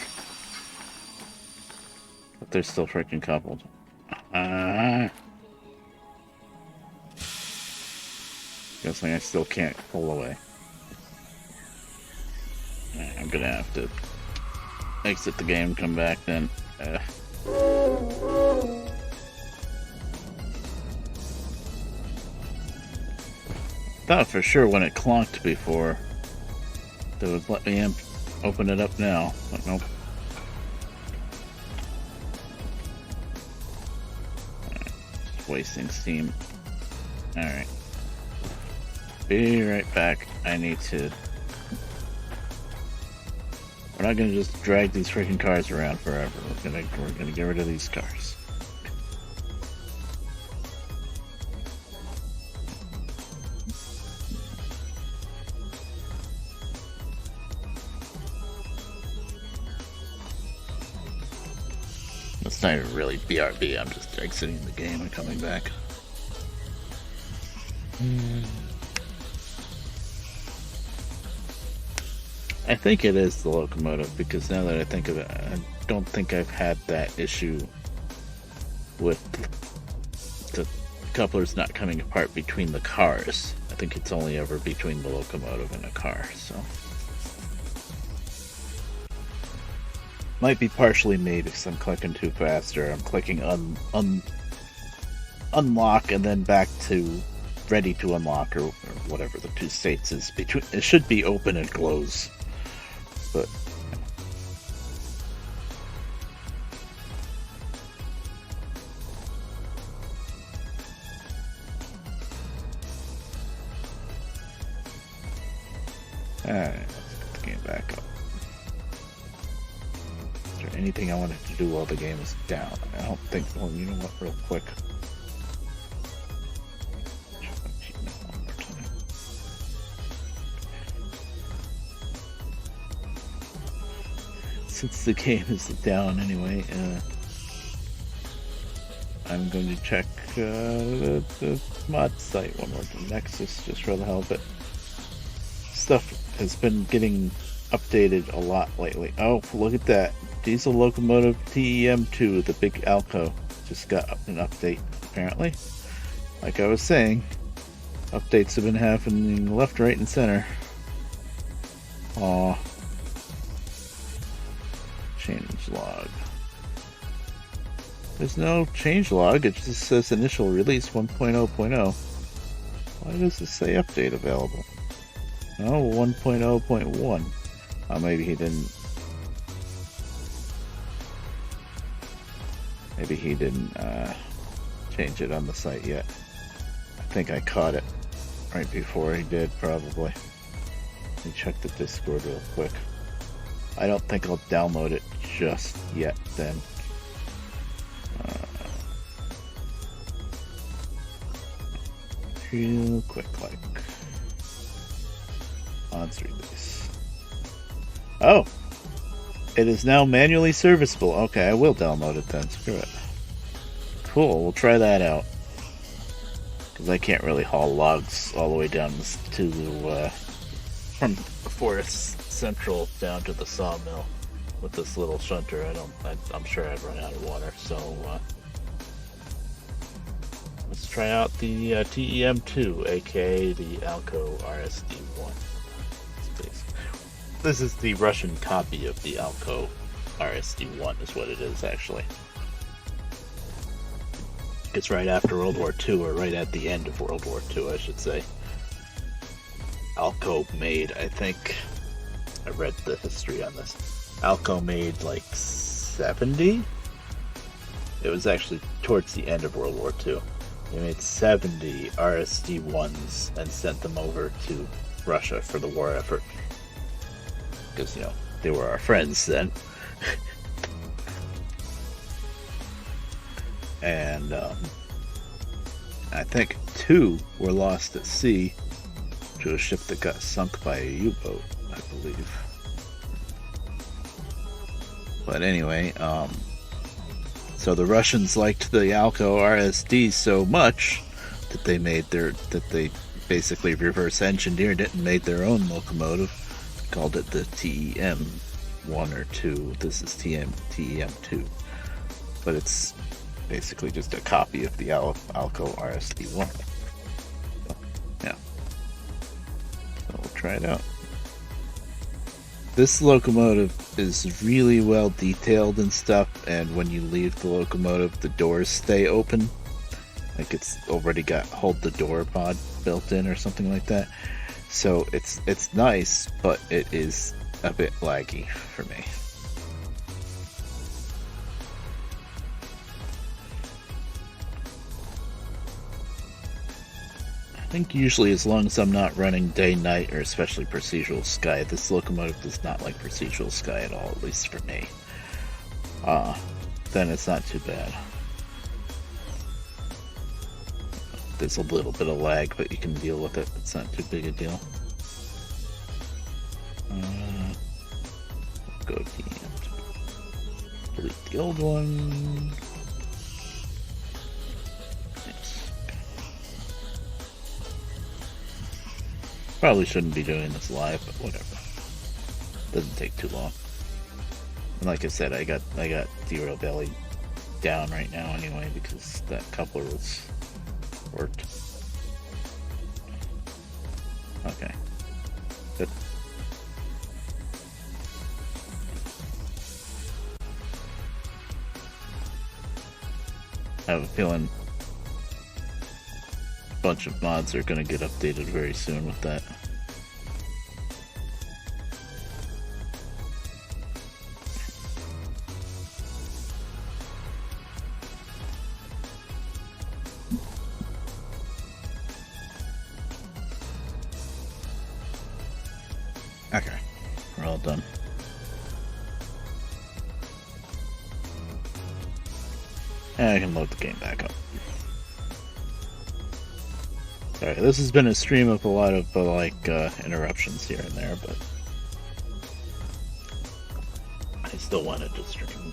But they're still freaking coupled. Guessing I still can't pull away. I'm gonna have to exit the game, come back then. Thought for sure when it clonked before they would let me open it up now, but nope. Just wasting steam. Alright. Be right back. I need to... We're not gonna just drag these freaking cars around forever. We're gonna get rid of these cars. It's not even really BRB, I'm just exiting the game and coming back. I think it is the locomotive, because now that I think of it, I don't think I've had that issue with the couplers not coming apart between the cars. I think it's only ever between the locomotive and a car, so... Might be partially me because I'm clicking too fast, or I'm clicking unlock and then back to ready to unlock, or whatever the two states is between. It should be open and close, but alright, let's get the game back up. Is there anything I wanted to do while the game is down? I don't think. Well, you know what? Real quick, since the game is down anyway, I'm going to check the mod site one more time, Nexus, just for the hell of it. Stuff has been getting updated a lot lately. Oh, look at that. Diesel locomotive TEM2, the big Alco, just got an update, apparently. Like I was saying, updates have been happening left, right, and center. Aw. Change log. There's no change log, it just says initial release 1.0.0. Why does this say update available? Oh, 1.0.1. Oh, maybe he didn't. Maybe he didn't change it on the site yet. I think I caught it right before he did, probably. Let me check the Discord real quick. I don't think I'll download it just yet then. Real quick, like. Mods release. Oh! It is now manually serviceable. Okay, I will download it then. Screw it. Cool, we'll try that out. Because I can't really haul logs all the way down to, from Forest Central down to the sawmill with this little shunter. I'm sure I'd run out of water, so, let's try out the TEM2, aka the Alco RSD1. This is the Russian copy of the Alco RSD1, is what it is, actually. It's right after World War II, or right at the end of World War II, I should say. Alco made, I think, I read the history on this. Alco made like 70? It was actually towards the end of World War II. They made 70 RSD1s and sent them over to Russia for the war effort. Because, you know, they were our friends then. And I think 2 were lost at sea to a ship that got sunk by a U-boat, I believe. But anyway, so the Russians liked the Alco RSD so much that they basically reverse engineered it and made their own locomotive. Called it the TEM1 or 2. This is TEM2. But it's basically just a copy of the Alco RSD1. So, yeah. So we'll try it out. This locomotive is really well detailed and stuff, and when you leave the locomotive, the doors stay open. Like it's already got hold the door pod built in or something like that. So it's nice, but it is a bit laggy for me. I think usually as long as I'm not running day-night or especially procedural sky, this locomotive does not like procedural sky at all, at least for me. Then it's not too bad. There's a little bit of lag, but you can deal with it. It's not too big a deal. Go to the end. Delete the old one. Yes. Probably shouldn't be doing this live, but whatever. Doesn't take too long. And like I said, I got Derail Valley down right now anyway because that coupler was worked. Okay. Good. I have a feeling a bunch of mods are going to get updated very soon with that. Okay, we're all done. And I can load the game back up. Sorry, this has been a stream of a lot of interruptions here and there, but I still wanted to stream.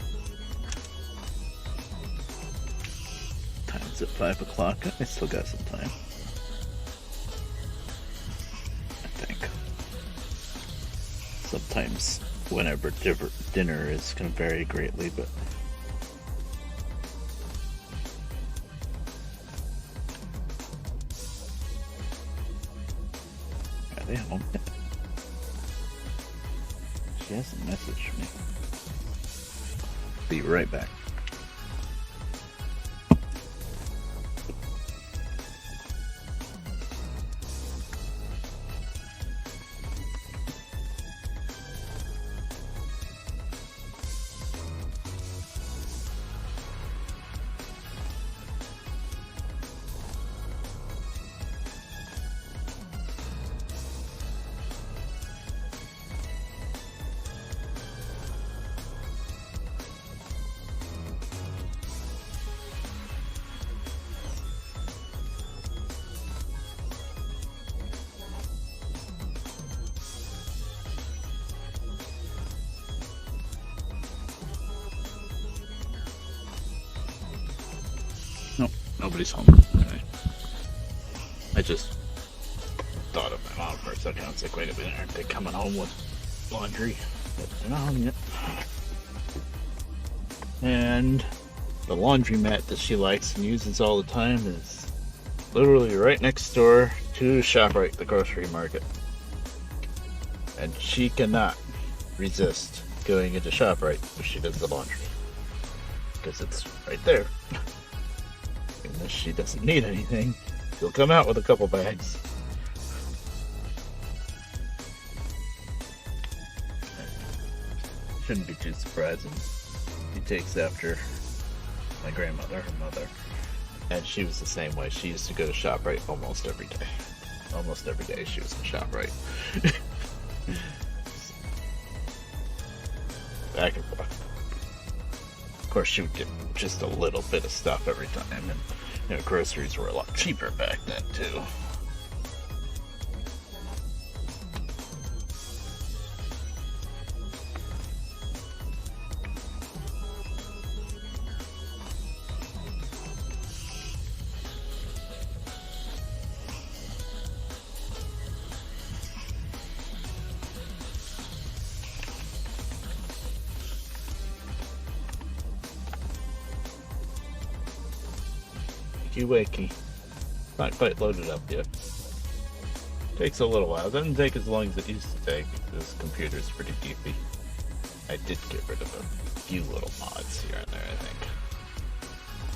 Time's at 5 o'clock. I still got some time. I think. Sometimes, whenever dinner is going to vary greatly, but. Are they home yet? She hasn't messaged me. Be right back. Nobody's home. Right. I just thought of my mom for a second. I was like, wait a minute, aren't they coming home with laundry? But they're not home yet. And the laundromat that she likes and uses all the time is literally right next door to ShopRite, the grocery market. And she cannot resist going into ShopRite if she does the laundry. Because it's right there. Unless she doesn't need anything, she'll come out with a couple bags. Shouldn't be too surprising. She takes after my grandmother, her mother. And she was the same way. She used to go to ShopRite almost every day. Almost every day she was in ShopRite. Back and forth. Of course, she would get just a little bit of stuff every time, and you know, groceries were a lot cheaper back then too. Wiki. Not quite loaded up yet. Takes a little while. It doesn't take as long as it used to take. This computer's pretty beefy. I did get rid of a few little mods here and there, I think.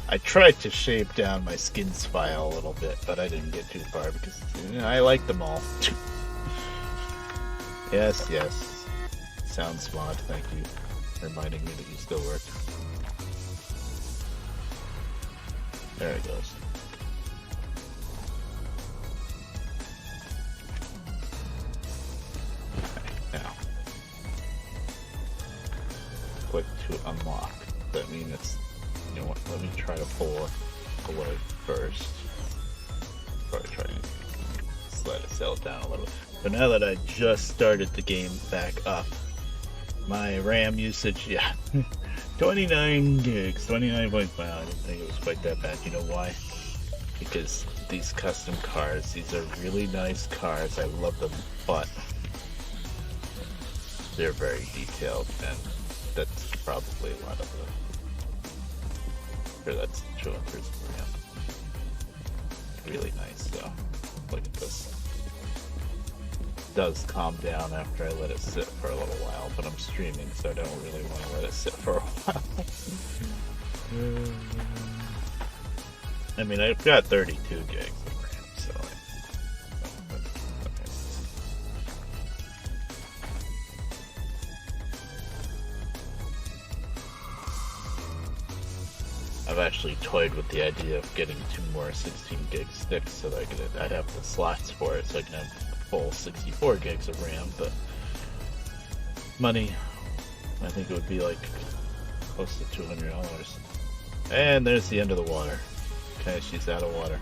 I tried to shape down my skins file a little bit, but I didn't get too far because you know, I like them all. Yes, yes. Sounds mod, thank you. Reminding me that you still work. There it goes. Okay, now. Click to unlock. That means it's, you know what, let me try to pull away first. Probably try and slide it sail down a little bit. But now that I just started the game back up, my RAM usage, yeah. 29 gigs, 29.5. I didn't think it was quite that bad. You know why? Because these custom cars, these are really nice cars. I love them, but they're very detailed, and that's probably a lot of the. Here, that's showing through some RAM. Really nice, though. Look at this. It does calm down after I let it sit for a little while, but I'm streaming, so I don't really want to let it sit for a while. I mean, I've got 32 gigs of RAM, so okay. I've actually toyed with the idea of getting 2 more 16 gig sticks so that I'd have the slots for it, so I can have full 64 gigs of RAM, but money, I think it would be like close to $200. And there's the end of the water. Okay, she's out of water.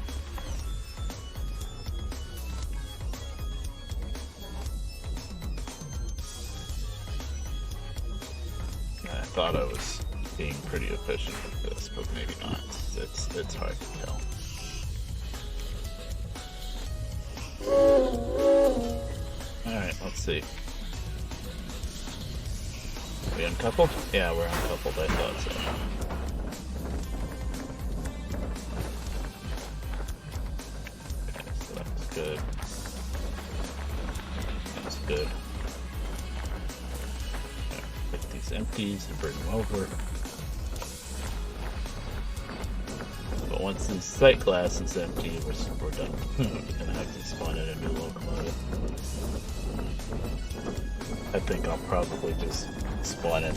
thought I was being pretty efficient with this, but maybe not. It's hard to tell. Alright, let's see. Are we uncoupled? Yeah, we're uncoupled, I thought so. Okay, so that's good. That's good. Right, pick these empties and bring them over. But once the sight glass is empty, we're done. We're gonna have to spawn in a new locomotive. I think I'll probably just spawn in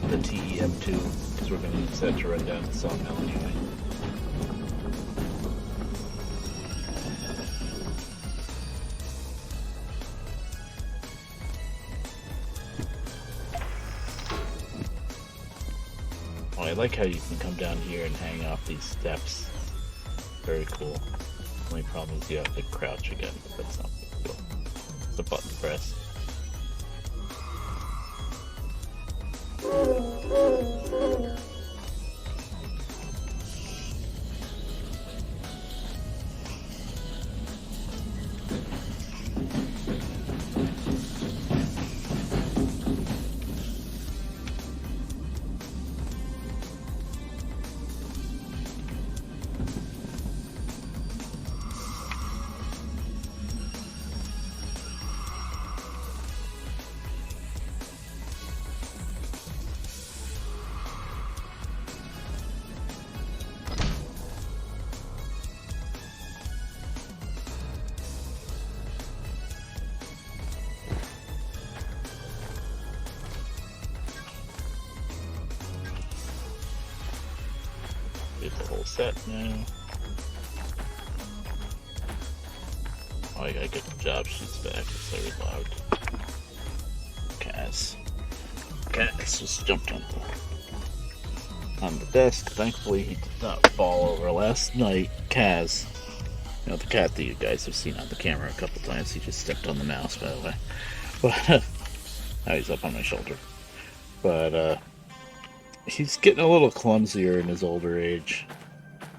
the TEM2 because we're gonna use that to run down the sawmill anyway. I like how you can come down here and hang off these steps. Very cool. Only problem is you have to crouch again, but that's not big deal. It's a button press. Get the whole set now. Oh, I gotta get the job sheets back. It's very loud. Kaz just jumped on the desk. Thankfully, he did not fall over last night. Kaz, you know, the cat that you guys have seen on the camera a couple times. He just stepped on the mouse, by the way. But now he's up on my shoulder. But he's getting a little clumsier in his older age,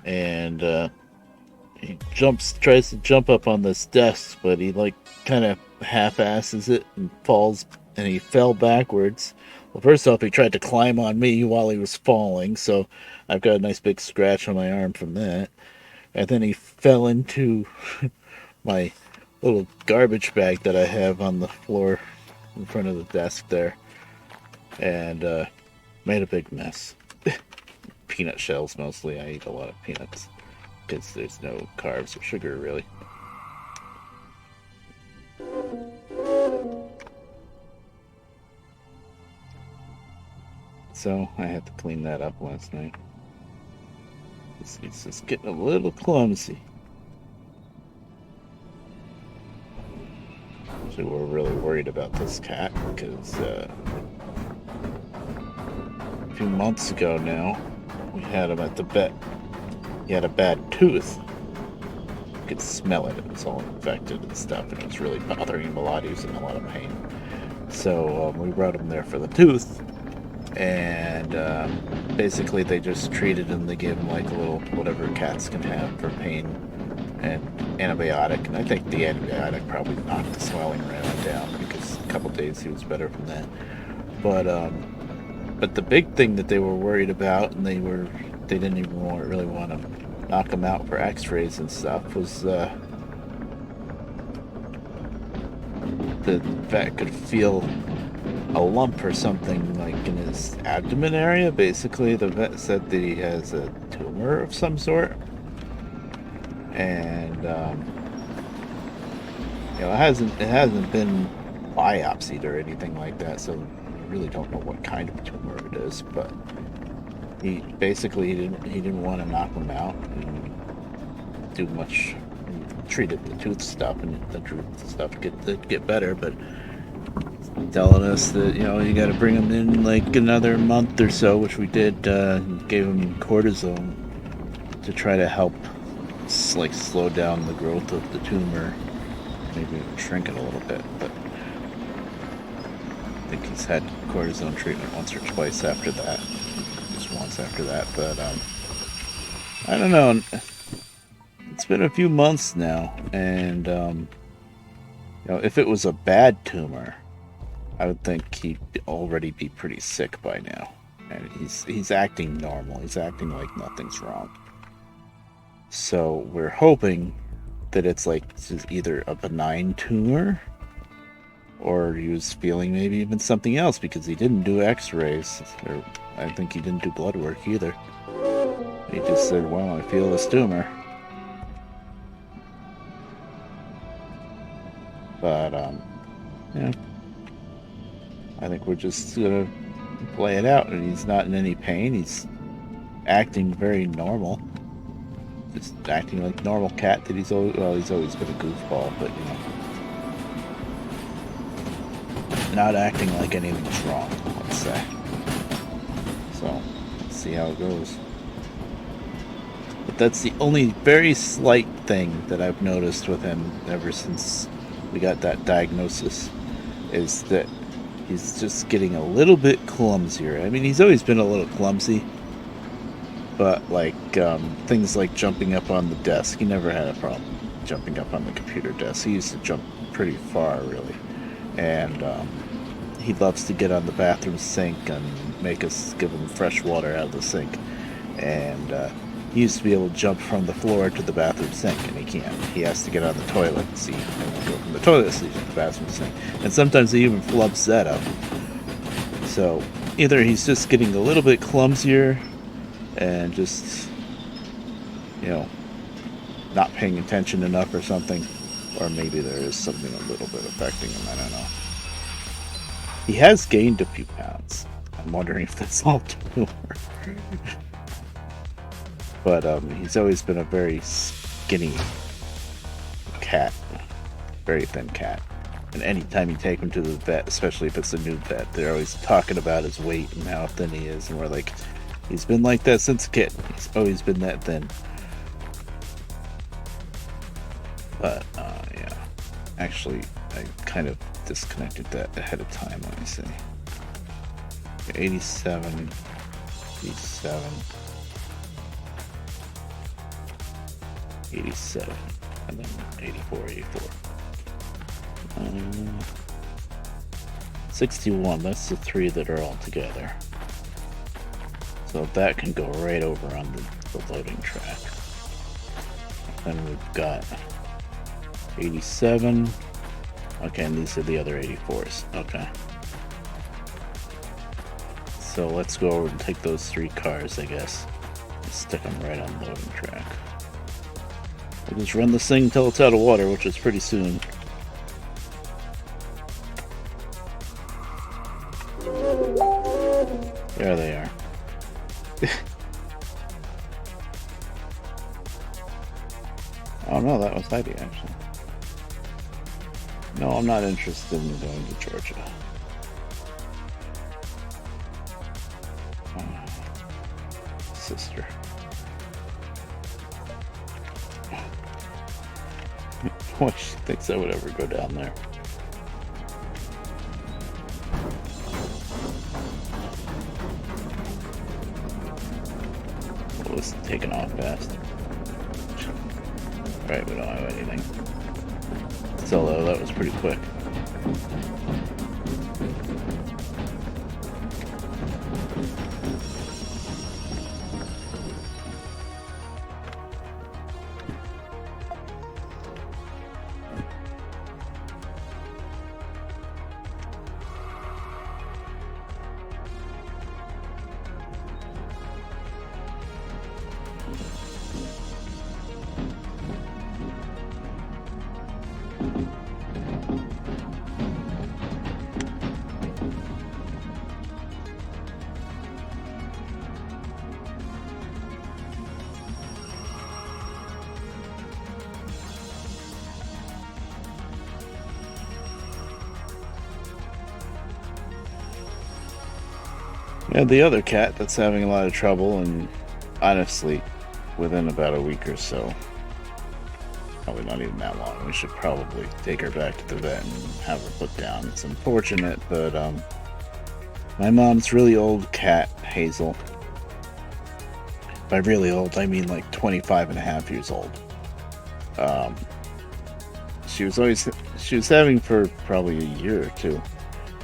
and he tries to jump up on this desk, but he like kind of half-asses it and falls, and he fell backwards. Well, first off, he tried to climb on me while he was falling, so I've got a nice big scratch on my arm from that. And then he fell into my little garbage bag that I have on the floor in front of the desk there, and made a big mess. Peanut shells mostly. I eat a lot of peanuts because there's no carbs or sugar really. So I had to clean that up last night. It's just getting a little clumsy. Actually, we're really worried about this cat because a few months ago now, we had him at the vet. He had a bad tooth. You could smell it. It was all infected and stuff, and it was really bothering him a lot. He was in a lot of pain. So we brought him there for the tooth, and basically they just treated him. They gave him like a little whatever cats can have for pain and antibiotic, and I think the antibiotic probably knocked the swelling right on down because a couple days he was better from that. But the big thing that they were worried about, and they didn't even really want to knock him out for x-rays and stuff, was the vet could feel a lump or something like in his abdomen area. Basically, the vet said that he has a tumor of some sort, and it hasn't been biopsied or anything like that, so we really don't know what kind of tumor it is. But he didn't want to knock him out and do much. Treated the tooth stuff and the tooth stuff get better, but telling us that you got to bring him in like another month or so, which we did. Gave him cortisone to try to help slow down the growth of the tumor, maybe shrink it a little bit. But think he's had cortisone treatment once or twice after that. Just once after that, but I don't know. It's been a few months now, and if it was a bad tumor, I would think he'd already be pretty sick by now. And he's acting normal. He's acting like nothing's wrong. So we're hoping that it's like either a benign tumor, or he was feeling maybe even something else, because he didn't do x-rays, or I think he didn't do blood work either. He just said, well, I feel this tumor. But, yeah, I think we're just gonna play it out, and he's not in any pain. He's acting very normal. Just acting like normal cat that he's always been a goofball, but, not acting like anything's wrong, let's say. So, let's see how it goes. But that's the only very slight thing that I've noticed with him ever since we got that diagnosis, is that he's just getting a little bit clumsier. I mean, he's always been a little clumsy, but like things like jumping up on the desk, he never had a problem jumping up on the computer desk. He used to jump pretty far, really. And he loves to get on the bathroom sink and make us give him fresh water out of the sink. And he used to be able to jump from the floor to the bathroom sink, and he can't. He has to get on the toilet seat and then go from the toilet seat to the bathroom sink. And sometimes he even flubs that up. So either he's just getting a little bit clumsier and just, not paying attention enough or something, or maybe there is something a little bit affecting him. I don't know. He has gained a few pounds. I'm wondering if that's all tumor. But he's always been a very skinny cat, very thin cat. And anytime you take him to the vet, especially if it's a new vet, they're always talking about his weight and how thin he is, and we're like, he's been like that since a kid. He's always been that thin. But yeah, actually, I kind of disconnected that ahead of time. Let me see. 87, 87. 87, and then 84, 84. 61, that's the three that are all together. So that can go right over on the loading track. Then we've got 87. Okay, and these are the other 84s. Okay. So let's go over and take those three cars, I guess, and stick them right on the loading track. We'll just run this thing until it's out of water, which is pretty soon. There they are. Oh no, that was Heidi, actually. No, I'm not interested in going to Georgia. Sister. What, she thinks I would ever go down there. Well, this is taking off fast. Right, we don't have anything. Still though, that was pretty quick. Yeah, the other cat that's having a lot of trouble, and honestly, within about a week or so, probably not even that long. We should probably take her back to the vet and have her put down. It's unfortunate, but my mom's really old cat, Hazel. By really old, I mean like 25 and a half years old. She was having for probably a year or two.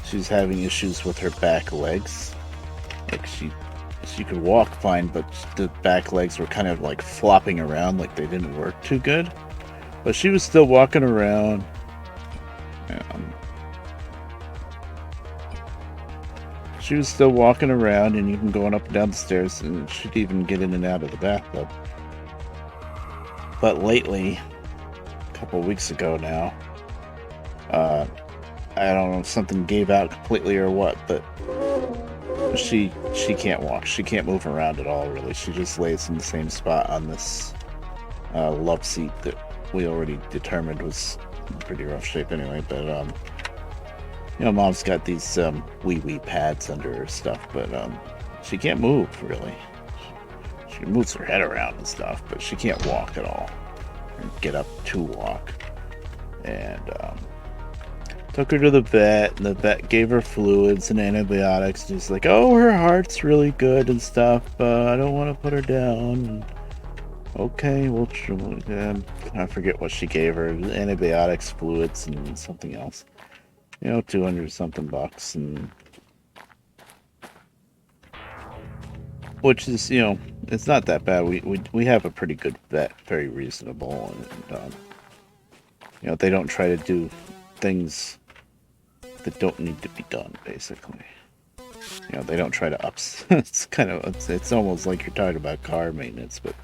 She was having issues with her back legs. Like she could walk fine, but the back legs were kind of like flopping around, like they didn't work too good. But she was still walking around. She was still walking around and even going up and down the stairs, and she'd even get in and out of the bathtub. But lately, a couple of weeks ago now, I don't know if something gave out completely or what, but she can't walk. She can't move around at all, really. She just lays in the same spot on this love seat that we already determined was in pretty rough shape anyway. But Mom's got these wee pads under her stuff, but she can't move really. She moves her head around and stuff, but she can't walk at all. Or get up to walk. And took her to the vet, and the vet gave her fluids and antibiotics. And she's like, "Oh, her heart's really good and stuff. I don't want to put her down." And, okay, well, I forget what she gave her. Antibiotics, fluids, and something else. 200 something bucks, and which is, it's not that bad. We have a pretty good vet, very reasonable, and they don't try to do things that don't need to be done, basically. They don't try to it's almost like you're talking about car maintenance, but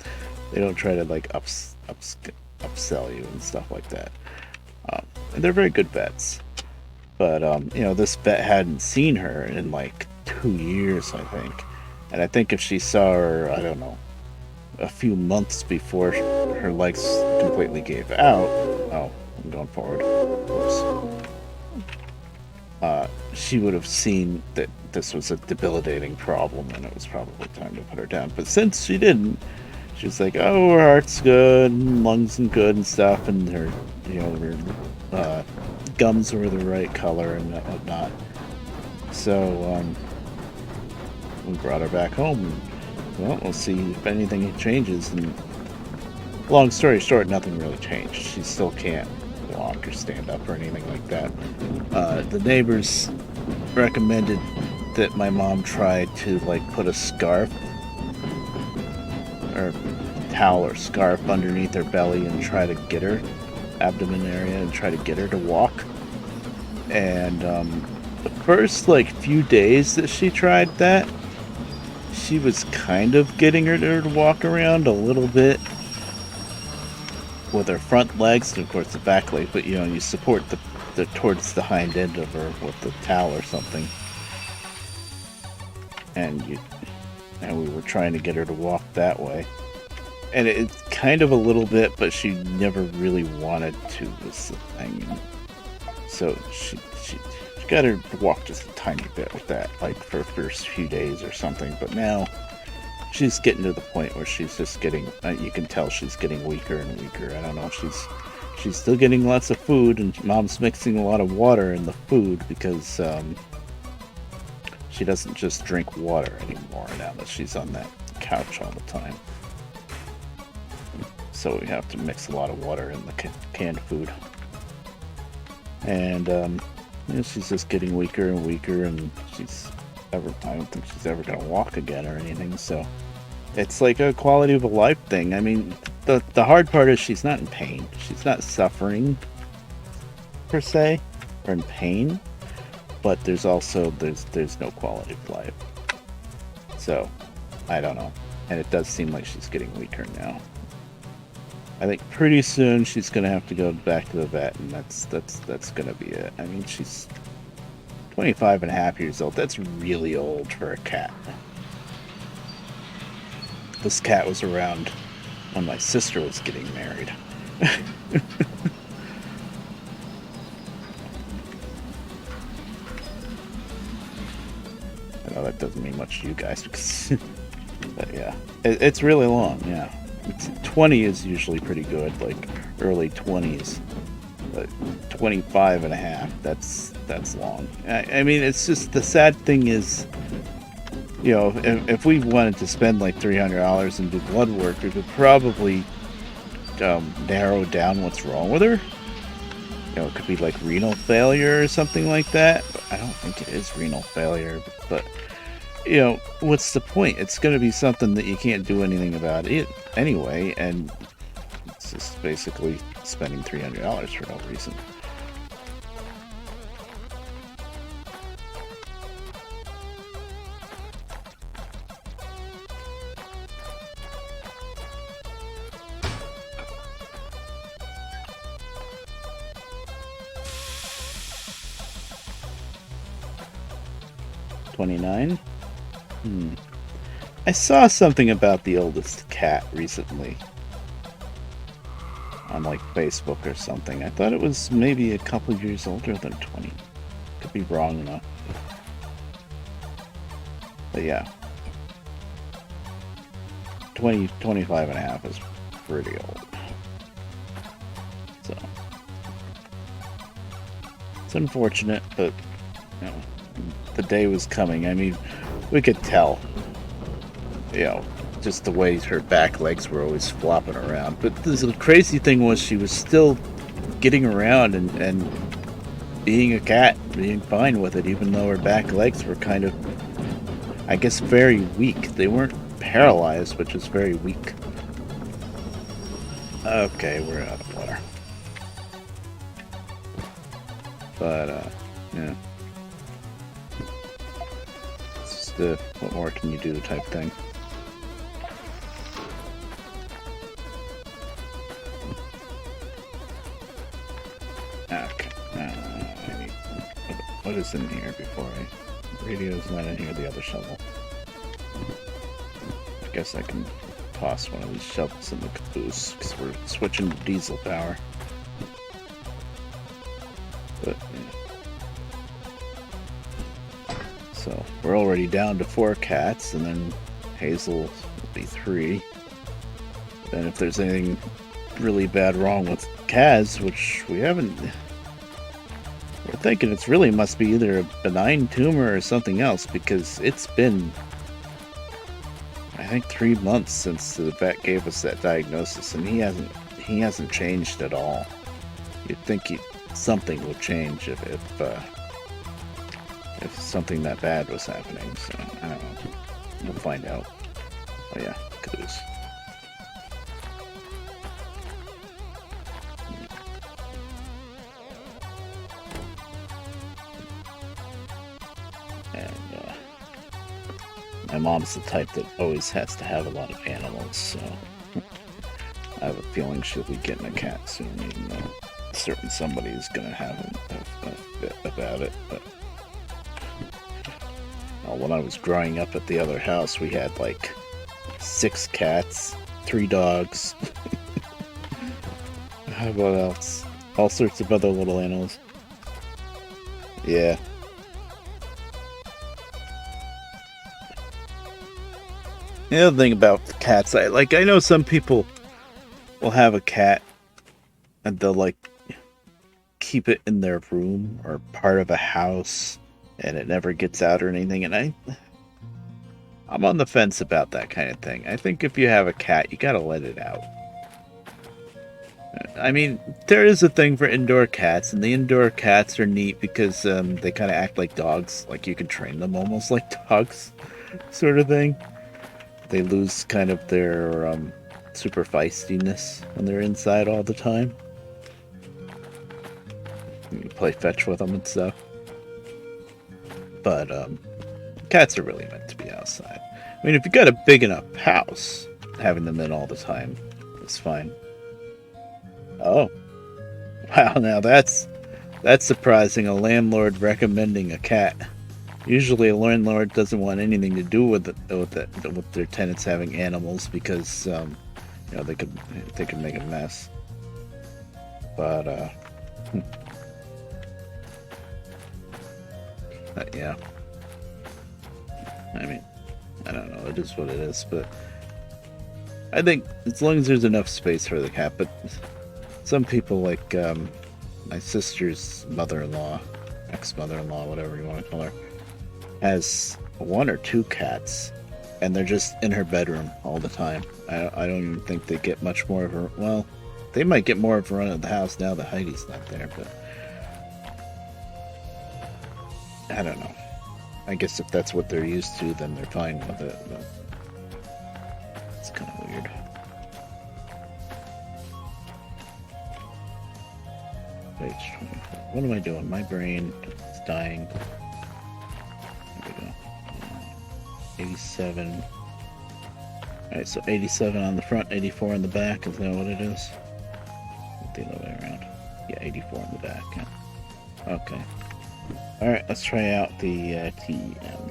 they don't try to like upsell you and stuff like that. And they're very good vets. But, this vet hadn't seen her in like 2 years, I think. And I think if she saw her, I don't know, a few months before her legs completely gave out. Oh, I'm going forward. Oops. She would have seen that this was a debilitating problem and it was probably time to put her down. But since she didn't, she was like, "Oh, her heart's good, and lungs and good and stuff," and her, her gums were the right color and whatnot. So we brought her back home. And, well, we'll see if anything changes. And long story short, nothing really changed. She still can't walk or stand up or anything like that. The neighbors recommended that my mom try to like put a scarf or towel or scarf underneath her belly and try to get her abdomen area and try to get her to walk. And the first few days that she tried that, she was kind of getting her to walk around a little bit with her front legs and of course the back leg, but you support the towards the hind end of her with the towel or something, and we were trying to get her to walk that way, and it's kind of a little bit, but she never really wanted to, was the thing. So she got her to walk just a tiny bit with that, for the first few days or something, but now she's getting to the point where she's just getting, you can tell she's getting weaker and weaker. I don't know, she's still getting lots of food, and Mom's mixing a lot of water in the food because she doesn't just drink water anymore now that she's on that couch all the time. So we have to mix a lot of water in the canned food. And she's just getting weaker and weaker, and I don't think she's ever going to walk again or anything, so it's like a quality of a life thing. I mean, the hard part is she's not in pain. She's not suffering, per se, or in pain, but there's also, there's no quality of life. So, I don't know. And it does seem like she's getting weaker now. I think pretty soon she's going to have to go back to the vet, and that's going to be it. I mean, she's 25 and a half years old. That's really old for a cat. This cat was around when my sister was getting married. I know that doesn't mean much to you guys, but yeah, it's really long, yeah. 20 is usually pretty good, like early 20s. But 25 and a half, that's long. I mean, it's just, the sad thing is, you know, if we wanted to spend like $300 and do blood work, we could probably narrow down what's wrong with her. You know, it could be like renal failure or something like that. But I don't think it is renal failure. But, you know, what's the point? It's going to be something that you can't do anything about it anyway. And it's just basically spending $300 for no reason. $29. I saw something about the oldest cat recently on like Facebook or something. I thought it was maybe a couple years older than 20. Could be wrong enough. But yeah. 25 and a half is pretty old. So it's unfortunate, but you know, the day was coming. I mean, we could tell, you know, just the way her back legs were always flopping around. But the crazy thing was she was still getting around and being a cat, being fine with it, even though her back legs were kind of, I guess, very weak. They weren't paralyzed, but just very weak. Okay, we're out of water. But, yeah. It's just a what more can you do type thing. Okay. What is in here before radio's not in here, the other shovel. I guess I can toss one of these shovels in the caboose because we're switching to diesel power. But yeah. So we're already down to 4 cats, and then Hazel will be 3. And if there's anything really bad wrong with Kaz, which we haven't, we're thinking it's really must be either a benign tumor or something else, because it's been, I think, 3 months since the vet gave us that diagnosis, and he hasn't changed at all. You'd think something would change if something that bad was happening. So I don't know. We'll find out. Oh yeah, caboose. And my mom's the type that always has to have a lot of animals, so I have a feeling she'll be getting a cat soon, even though certain somebody is going to have a fit about it. But when I was growing up at the other house, we had like 6 cats, 3 dogs. What else? All sorts of other little animals. Yeah. The other thing about cats, I know some people will have a cat and they'll like keep it in their room or part of a house and it never gets out or anything, and I'm on the fence about that kind of thing. I think if you have a cat, you gotta let it out. I mean, there is a thing for indoor cats, and the indoor cats are neat because they kind of act like dogs. Like, you can train them almost like dogs, sort of thing. They lose kind of their super feistiness when they're inside all the time. You play fetch with them and stuff. But cats are really meant to be outside. I mean, if you got a big enough house, having them in all the time is fine. Oh. Wow, now that's surprising, a landlord recommending a cat. Usually a landlord doesn't want anything to do with their tenants having animals because you know, they could make a mess. But yeah. I mean, I don't know, it is what it is, but I think as long as there's enough space for the cat, but some people like my sister's mother-in-law, ex-mother-in-law, whatever you want to call her, has 1 or 2 cats, and they're just in her bedroom all the time. I don't even think they get much more of her. Well, they might get more of a run of the house now that Heidi's not there, but I don't know. I guess if that's what they're used to, then they're fine with it. But it's kind of weird. Page 24. What am I doing? My brain is dying. There we go. 87. Alright, so 87 on the front, 84 in the back. Is that what it is? The other way around. Yeah, 84 in the back. Yeah. Okay. Alright, let's try out the TEM.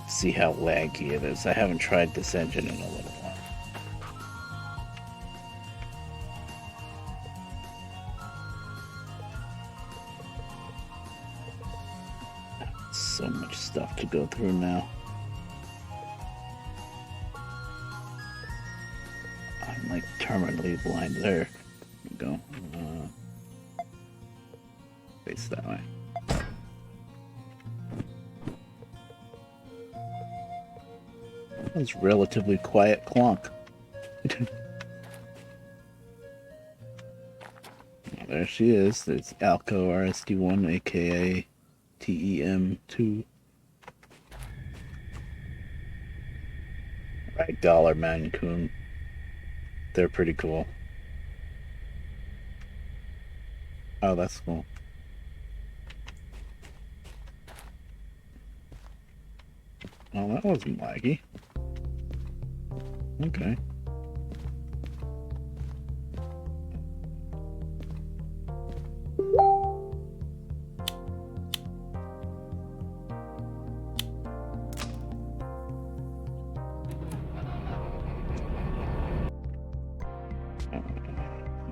See how laggy it is. I haven't tried this engine in a little while. So much stuff to go through now. I'm like terminally blind. There we go. Face that way. That's relatively quiet clonk. There she is. There's Alco RSD1, aka TEM2. Ragdoll Mancoon. They're pretty cool. Oh, that's cool. Oh, that wasn't laggy. Okay.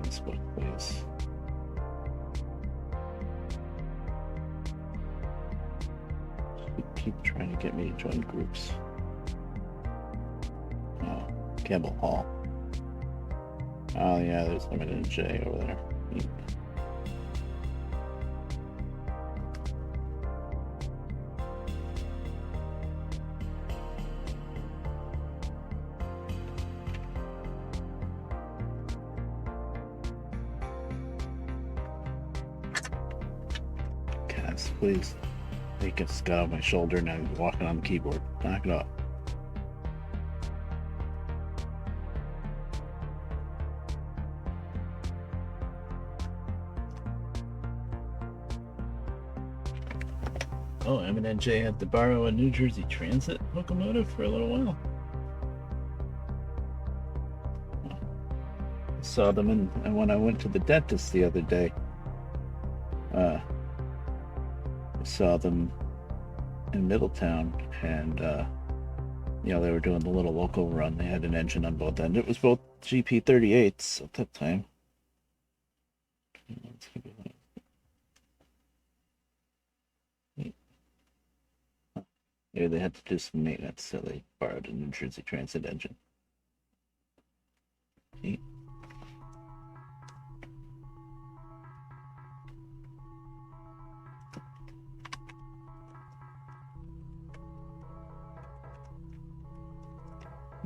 Facebook, please. Keep trying to get me to join groups. Oh, Campbell Hall. Oh yeah, there's Limited J over there. Cass, please. Take a scut off my shoulder, now he's walking on the keyboard. Knock it off. Oh, M&NJ had to borrow a New Jersey Transit locomotive for a little while. I saw them and when I went to the dentist the other day, I saw them in Middletown, and you know, they were doing the little local run. They had an engine on both ends. It was both GP38s at that time. Maybe they had to do some maintenance, so they borrowed a New Jersey Transit engine. See?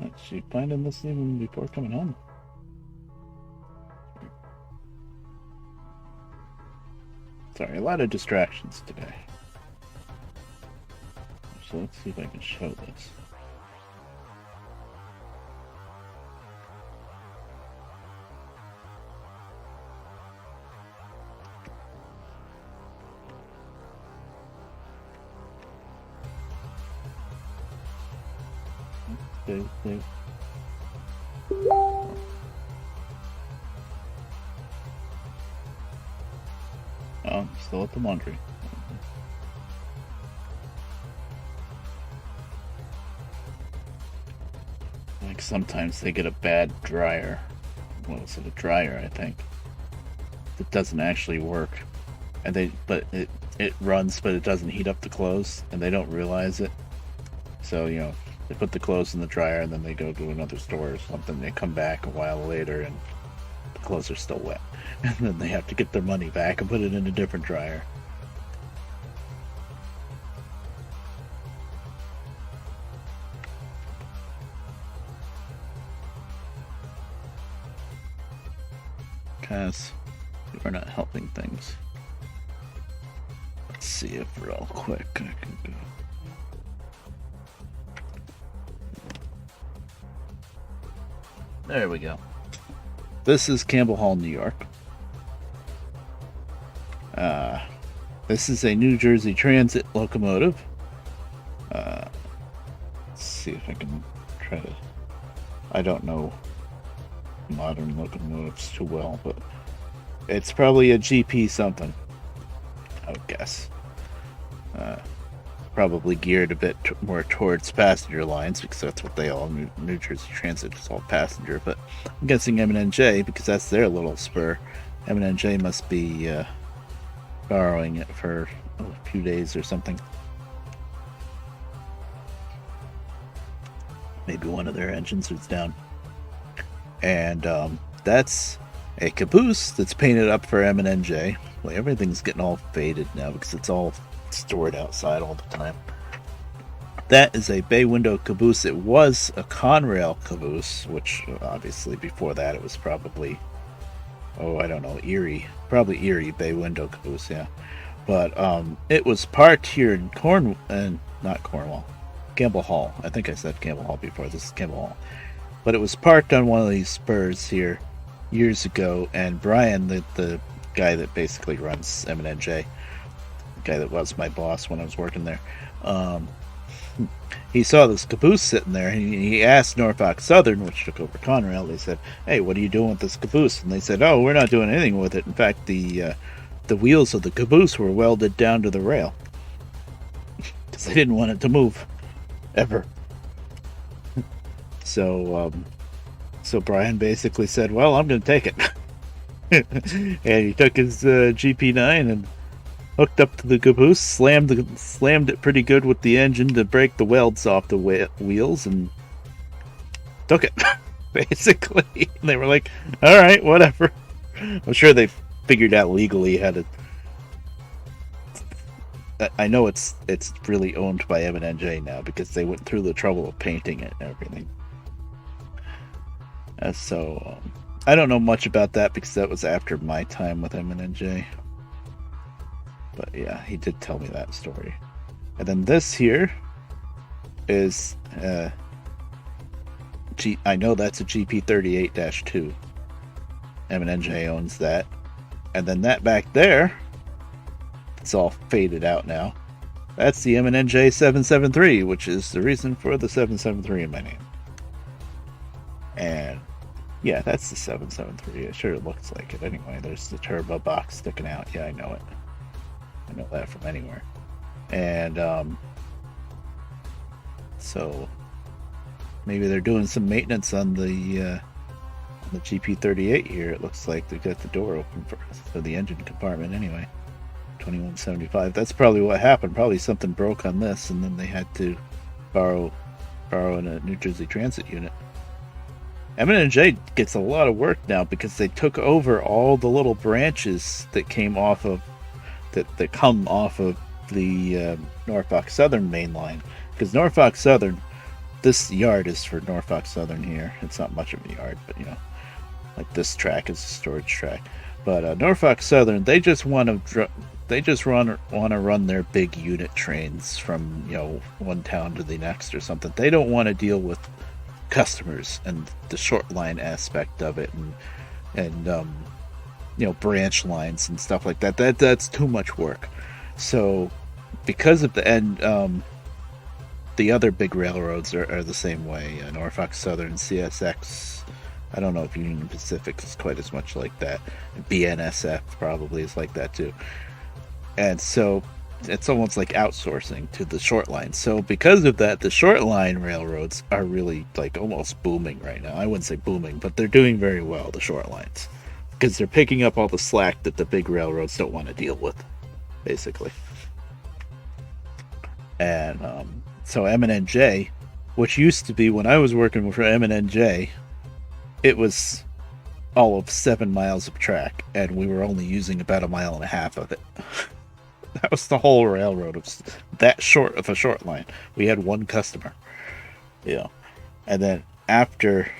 Is she finding this even before coming home? Sorry, a lot of distractions today. So let's see if I can show this. Okay. Oh, still at the laundry. Like sometimes they get a bad dryer. What is it? A dryer, I think. It doesn't actually work, and it runs, but it doesn't heat up the clothes, and they don't realize it. So you know, They put the clothes in the dryer and then they go to another store or something. They come back a while later and the clothes are still wet. And then they have to get their money back and put it in a different dryer. Because we're not helping things. Let's see if real quick I can go. There we go. This is Campbell Hall, New York. This is a New Jersey Transit locomotive. Let's see if I can try to... I don't know modern locomotives too well, but it's probably a GP something, I would guess. Probably geared a bit more towards passenger lines, because that's what they all... New Jersey Transit is all passenger, but I'm guessing M&J, because that's their little spur. M&J must be borrowing it for a few days or something. Maybe one of their engines is down. And that's a caboose that's painted up for M&J. Well, everything's getting all faded now because it's all stored outside all the time. That is a bay window caboose. It was a Conrail caboose, which obviously before that it was probably, I don't know, Erie. Probably Erie bay window caboose, yeah. But it was parked here in not Cornwall, Campbell Hall. I think I said Campbell Hall before. This is Campbell Hall. But it was parked on one of these spurs here years ago, and Brian, the guy that basically runs M&J, the guy that was my boss when I was working there, he saw this caboose sitting there, and he asked Norfolk Southern, which took over Conrail. They said, "Hey, what are you doing with this caboose?" And they said, "Oh, we're not doing anything with it. In fact, the wheels of the caboose were welded down to the rail because they didn't want it to move ever." So Brian basically said, "Well, I'm going to take it." And he took his GP9 and hooked up to the caboose, slammed it pretty good with the engine to break the welds off the wheels, and took it. Basically, and they were like, "All right, whatever." I'm sure they figured out legally how to. I know it's really owned by M&J now because they went through the trouble of painting it and everything. So I don't know much about that because that was after my time with M&J. But yeah, he did tell me that story. And then this here is I know that's a GP38-2. M&J owns that. And then that back there, it's all faded out now. That's the M&J 773, which is the reason for the 773 in my name. And yeah, that's the 773. It sure looks like it anyway. There's the turbo box sticking out. Yeah, I know it. I know that from anywhere. And so maybe they're doing some maintenance on the GP38 here. It looks like they got the door open for the engine compartment anyway. 2175. That's probably what happened. Probably something broke on this, and then they had to borrow in a New Jersey Transit unit. M&J gets a lot of work now because they took over all the little branches that came off of that come off of the Norfolk Southern main line. Because Norfolk Southern, this yard is for Norfolk Southern here. It's not much of a yard, but you know, like this track is a storage track. But Norfolk Southern, they just want to run their big unit trains from, you know, one town to the next or something. They don't want to deal with customers and the short line aspect of it, and you know, branch lines and stuff like that. That's too much work. So because of the other big railroads are the same way. Norfolk Southern, CSX. I don't know if Union Pacific is quite as much like that. BNSF probably is like that too. And so it's almost like outsourcing to the short line. So because of that, the short line railroads are really like almost booming right now. I wouldn't say booming, but they're doing very well, the short lines, because they're picking up all the slack that the big railroads don't want to deal with, basically. And so M&J which used to be when I was working for M&NJ, it was all of 7 miles of track, and we were only using about 1.5 miles of it. That was the whole railroad of that short of a short line. We had one customer, you know. And then after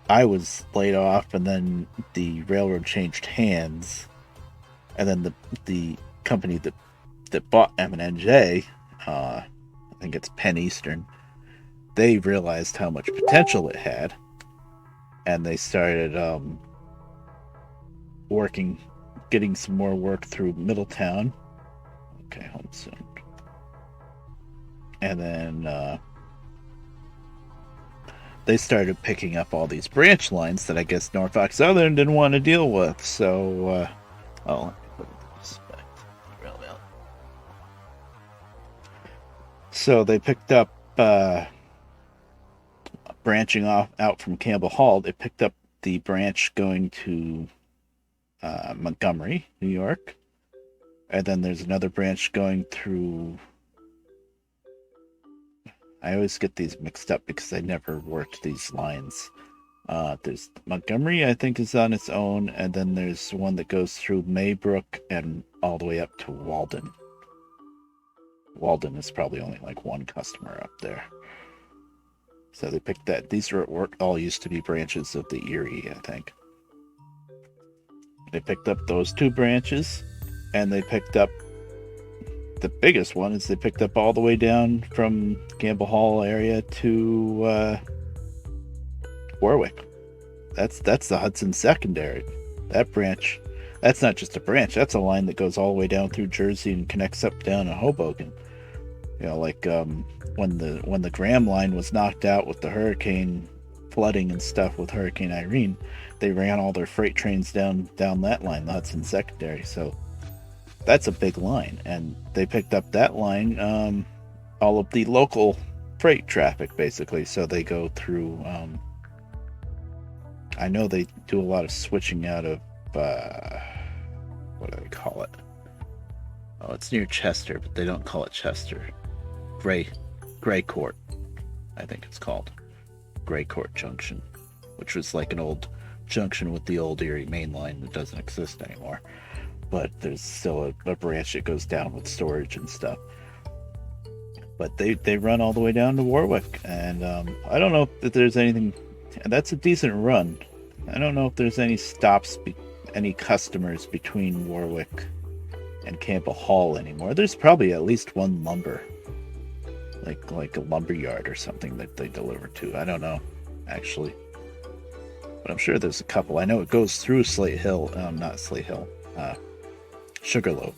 I was laid off, and then the railroad changed hands, and then the company that bought M&NJ, I think it's Penn Eastern, they realized how much potential it had, and they started getting some more work through Middletown. Okay, home soon. And then they started picking up all these branch lines that I guess Norfolk Southern didn't want to deal with. So, let me put it in respect. Derail Valley. So they picked up, branching off out from Campbell Hall. They picked up the branch going to Montgomery, New York. And then there's another branch going through... I always get these mixed up because I never worked these lines. There's Montgomery, I think, is on its own, and then there's one that goes through Maybrook and all the way up to Walden. Walden is probably only like one customer up there. So they picked that. These all used to be branches of the Erie, I think. They picked up those 2 branches, and they picked up the biggest one is they picked up all the way down from Campbell Hall area to Warwick. That's the Hudson Secondary. That branch, that's not just a branch. That's a line that goes all the way down through Jersey and connects up down to Hoboken. You know, like when the Graham line was knocked out with the hurricane flooding and stuff with Hurricane Irene, they ran all their freight trains down that line, the Hudson Secondary. So that's a big line, and they picked up that line, all of the local freight traffic, basically. So they go through, I know they do a lot of switching out of, what do they call it? Oh, it's near Chester, but they don't call it Chester. Gray Court, I think it's called. Gray Court Junction, which was like an old junction with the old Erie main line that doesn't exist anymore. But there's still a branch that goes down with storage and stuff. But they run all the way down to Warwick, and I don't know if there's anything. That's a decent run. I don't know if there's any stops, any customers between Warwick and Campbell Hall anymore. There's probably at least one lumber, like a lumber yard or something that they deliver to. I don't know, actually, but I'm sure there's a couple. I know it goes through Slate Hill, not Slate Hill. Sugarloaf,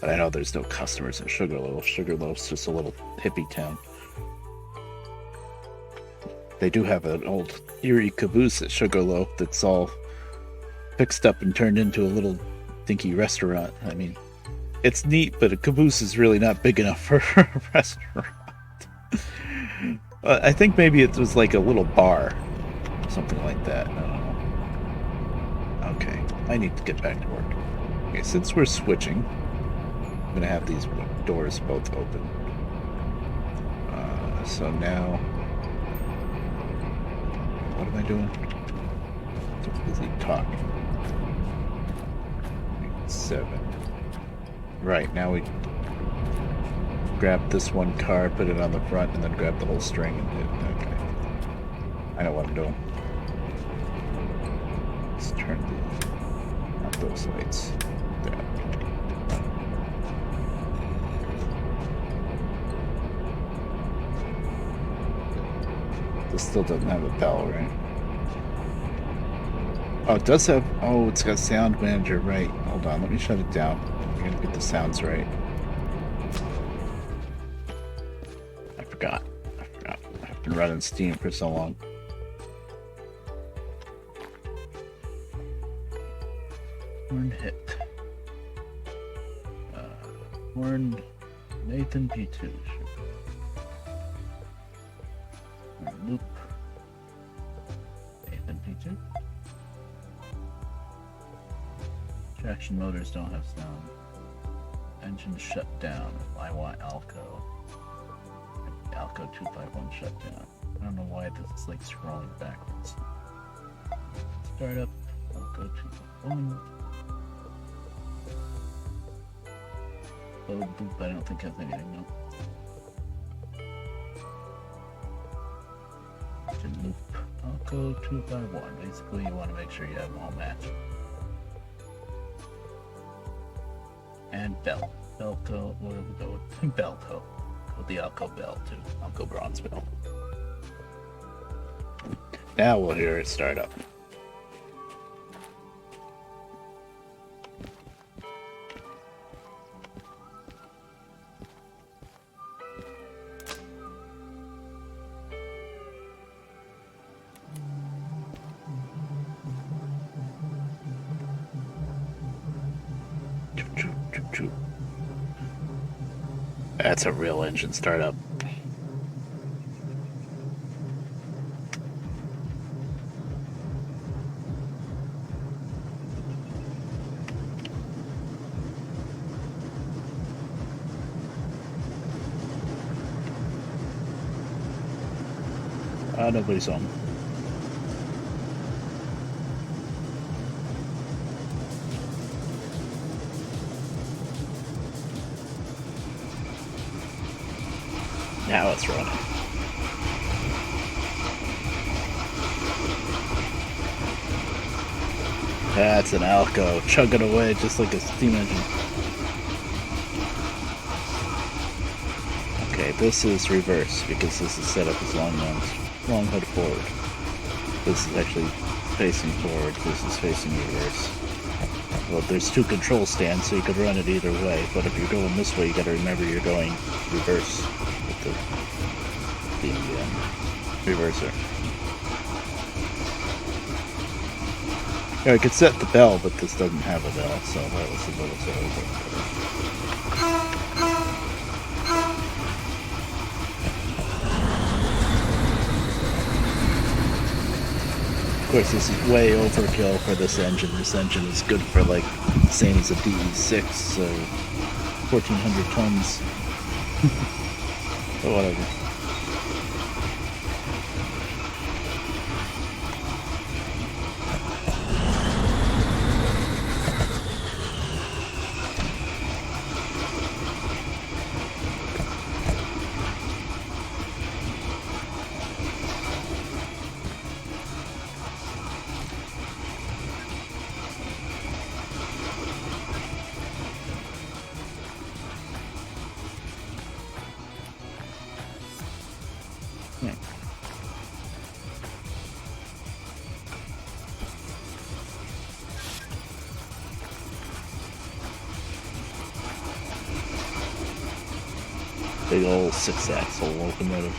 but I know there's no customers in Sugarloaf. Sugarloaf's just a little hippie town. They do have an old Erie caboose at Sugarloaf that's all fixed up and turned into a little dinky restaurant. I mean, it's neat, but a caboose is really not big enough for a restaurant. I think maybe it was like a little bar, something like that. I don't know. Okay, I need to get back to work. Okay, since we're switching, I'm going to have these doors both open. So now, what am I doing? So busy talking. 7. Right, now we grab this one car, put it on the front, and then grab the whole string and do it. Okay. I know what I'm doing. Let's turn out those lights. There. This still doesn't have a bell, right? Oh, it does have... Oh, it's got sound manager, right. Hold on, let me shut it down. We're gonna get the sounds right. I forgot. I've been running Steam for so long. Horn hit. Horn Nathan P2. Loop. Nathan P2. Traction motors don't have sound. Engine shut down. I want Alco. Alco 251 shutdown. I don't know why this is like scrolling backwards. Start up Alco 251. Load loop, I don't think has anything, no. Loop Alco 251. Basically, you want to make sure you have them all matched. And belt. Belto, what do we go with? Belto. With the Alco belt too. Alco bronze belt. Now we'll hear it start up. That's a real engine startup. Nobody's home. Now it's running. That's an Alco chugging away just like a steam engine. Okay, this is reverse because this is set up as long hood forward. This is actually facing forward. This is facing reverse. Well, there's two control stands, so you could run it either way. But if you're going this way, you got to remember you're going reverse with the reverser. Yeah, I could set the bell, but this doesn't have a bell, so that was a little silly. Of course, this is way overkill for this engine. This engine is good for like the same as a DE6, so 1,400 tons. But whatever. Big old 6-axle locomotive.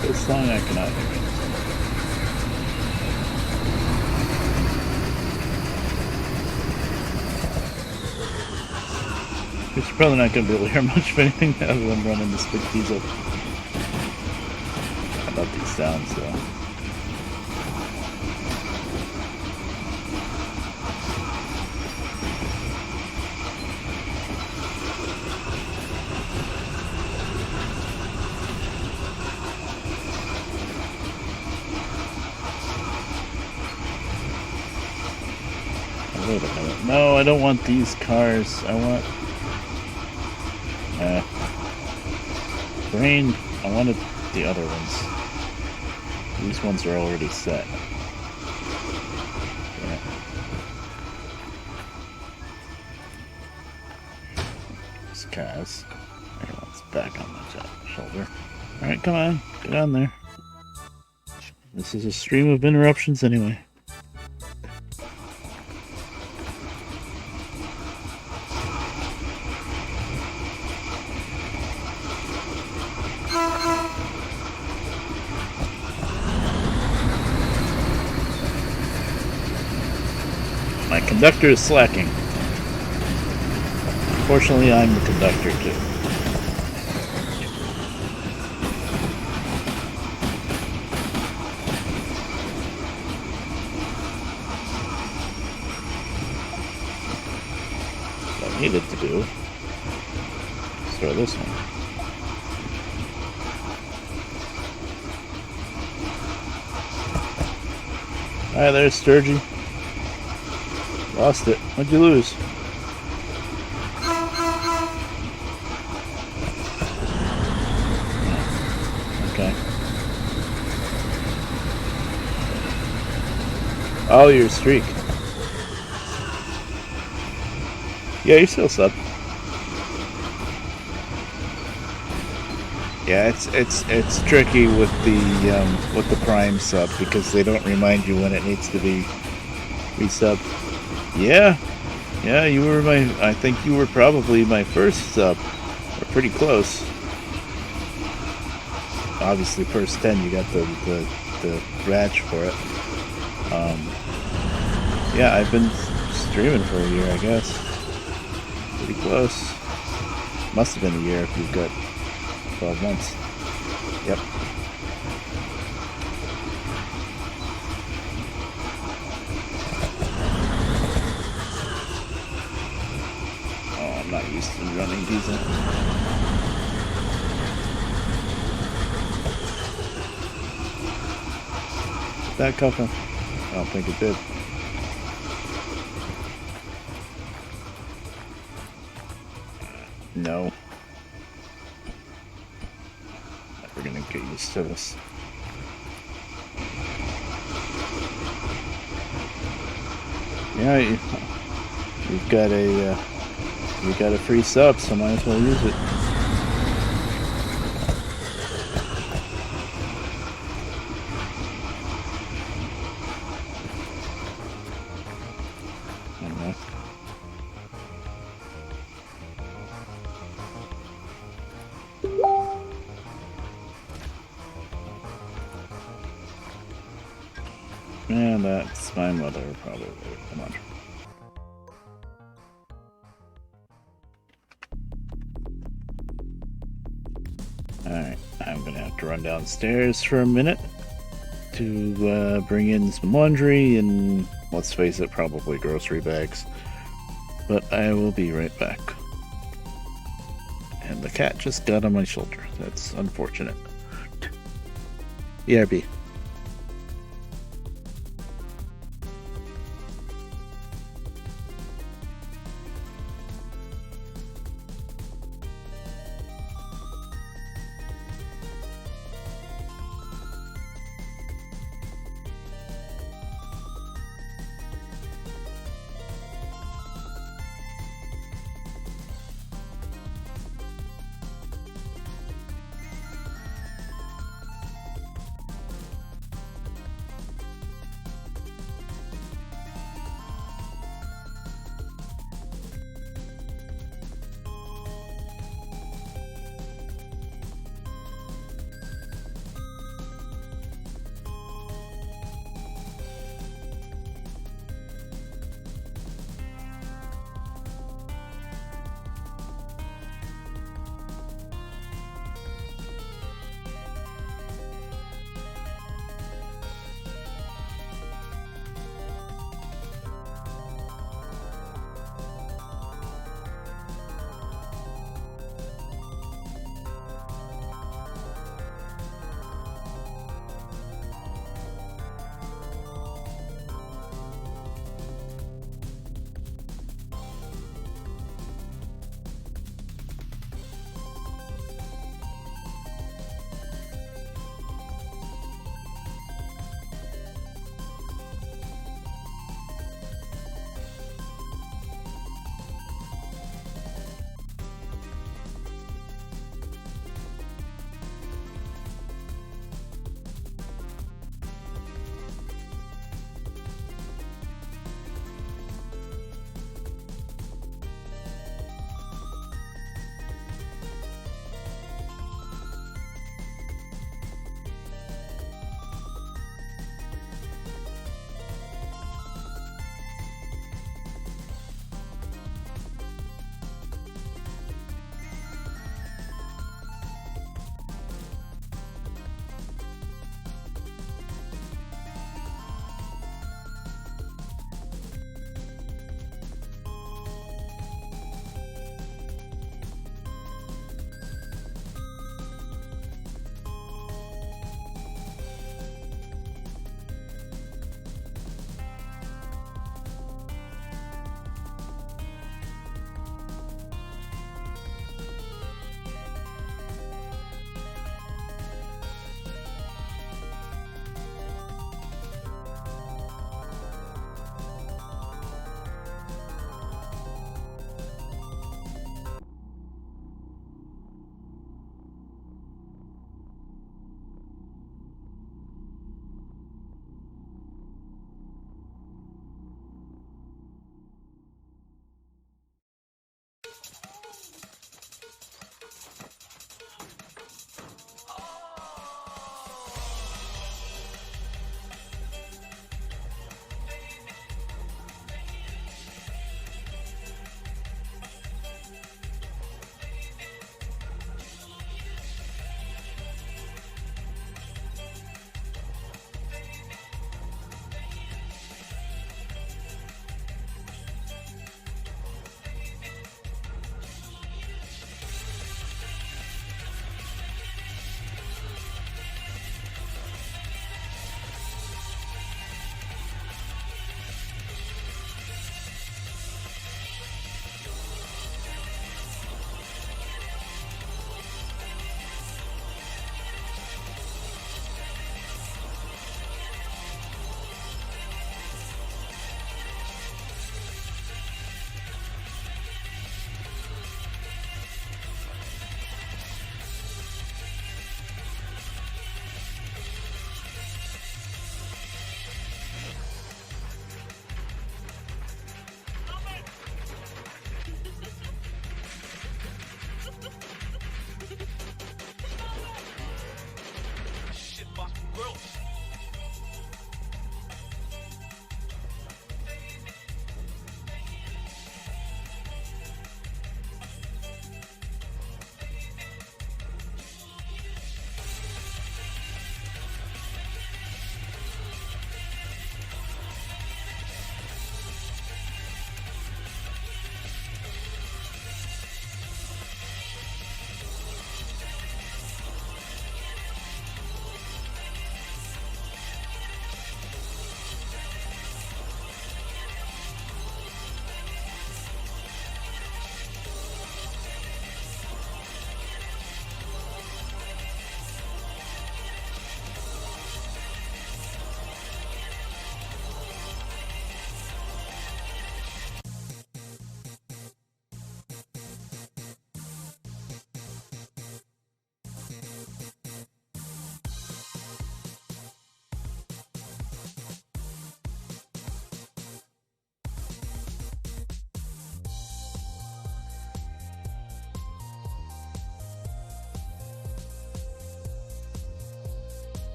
This song I cannot hear. You're probably not going to be able to hear much of anything other than running this big diesel. How about these sounds though? Wait a minute. No, I don't want these cars. I want... Brain, I wanted the other ones. These ones are already set. Yeah. This Kaz. He wants back on my shoulder. Alright, come on. Get on there. This is a stream of interruptions anyway. My conductor is slacking. Fortunately, I'm the conductor too. What I needed to do is throw this one. Hi there, Sturgy. Lost it. What'd you lose? Okay. Oh, your streak. Yeah, you're still sub. Yeah, it's tricky with the Prime sub because they don't remind you when it needs to be resubbed. Yeah, you were I think you were probably my first sub, or pretty close. Obviously, first 10 you got the badge for it. Yeah, I've been streaming for a year, I guess. Pretty close. Must have been a year if you've got 12 months. Yep. I'm not used to running diesel. Did that cuff him? I don't think it did. No. We're gonna get used to this. Yeah, you've got a free sub, so might as well use it. I don't know. And that's my mother, probably. Come on. Alright, I'm gonna have to run downstairs for a minute to bring in some laundry and, let's face it, probably grocery bags. But I will be right back. And the cat just got on my shoulder. That's unfortunate. BRB.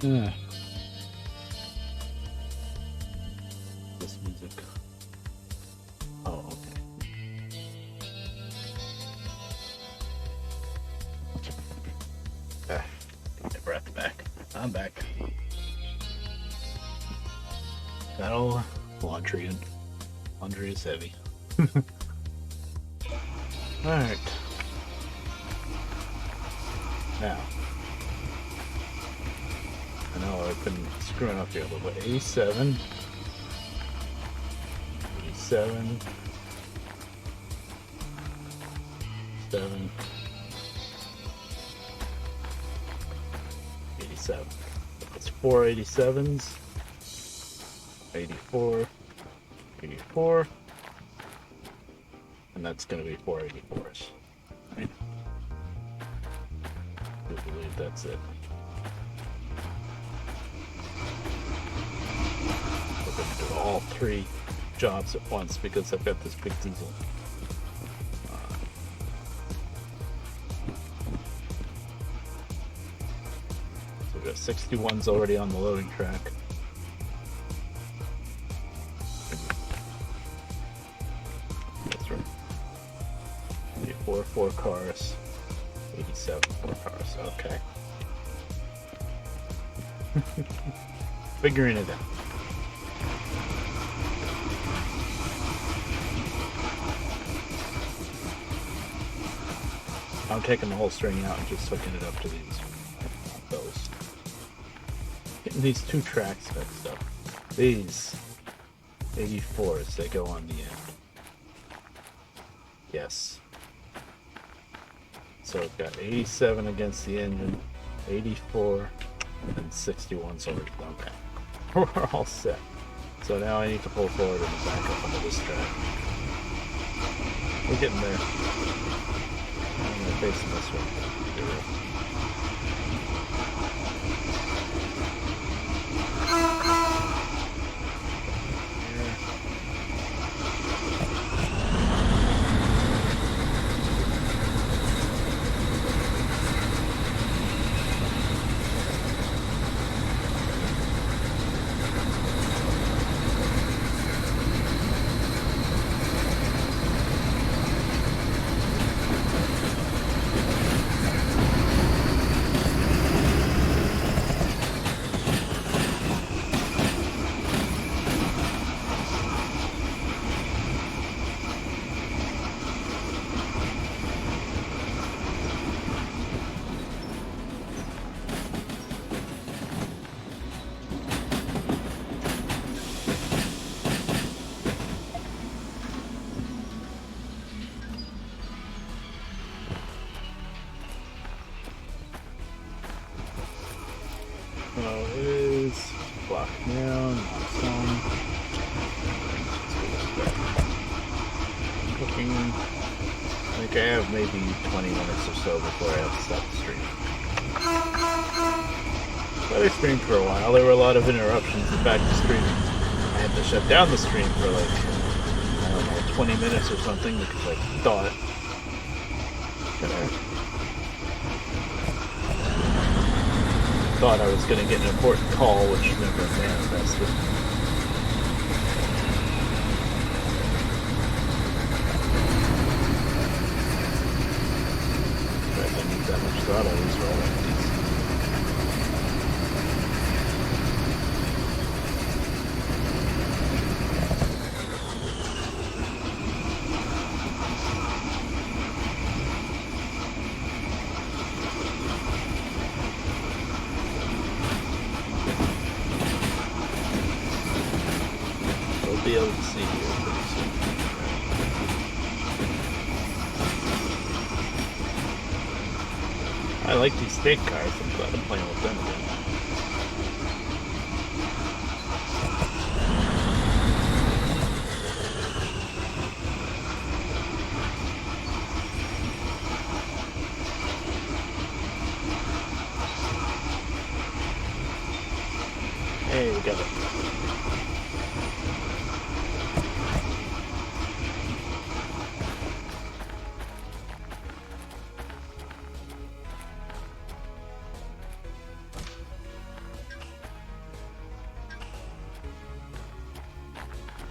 Yeah. This music. Oh, okay. Take my breath back. I'm back. Got all laundry in. Laundry is heavy. Alright. Now. I know I've been screwing up here a little bit. 87. 87. 7. 87. That's 4 87s. 84. 84. And that's going to be 484s. Right? I believe that's it. We're going to do all 3 jobs at once because I've got this big diesel. So we've got 61s already on the loading track. That's right. 84, 4 cars. 87, 4 cars. Okay. Figuring it out. I'm taking the whole string out and just hooking it up to those. Getting these 2 tracks fixed up. These 84s, they go on the end. Yes. So we've got 87 against the engine, 84, and 61's already done. Okay. We're all set. So now I need to pull forward and back up onto this track. We're getting there. I'm going to face them this way. Here we go. So it is blocked down, awesome. Cooking. I think I have maybe 20 minutes or so before I have to stop the stream. But I streamed for a while. There were a lot of interruptions. In fact, the stream, I had to shut down the stream for like, I don't know, 20 minutes or something because I thought I was going to get an important call, which never manifested. I didn't need that much thought, I was rolling. Be able to see here pretty soon. I like these state cars. I'm glad I'm playing with them again. Hey, we got it.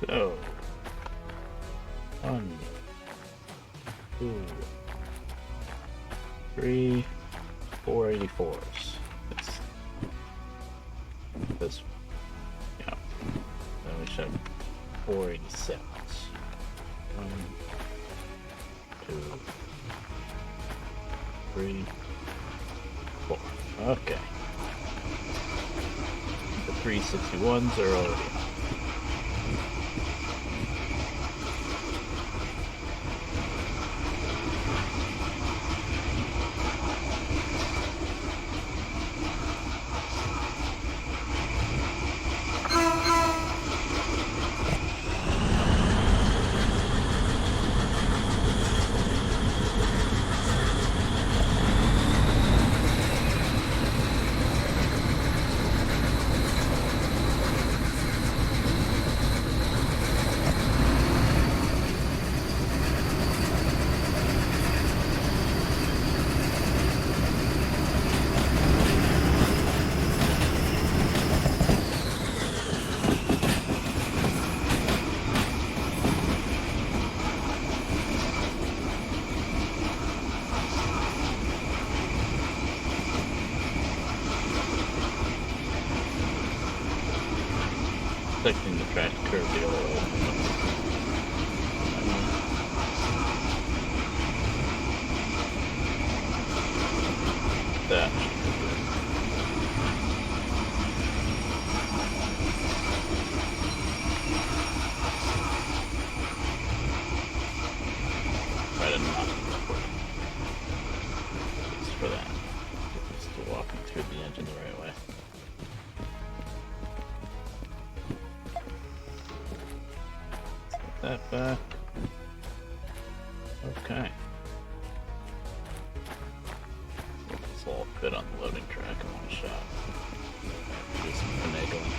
So, 1, 2, 3, 484s. This, yeah. Then we should have 487s. 1, 2, 3, 4. Okay. The 361s are already on. Expecting the track to curve the other way. That. Try to knock it upward. Just for that. Just walking through the engine the right way. That back. Okay. This will all fit on the loading track in one shot. Do some finagling.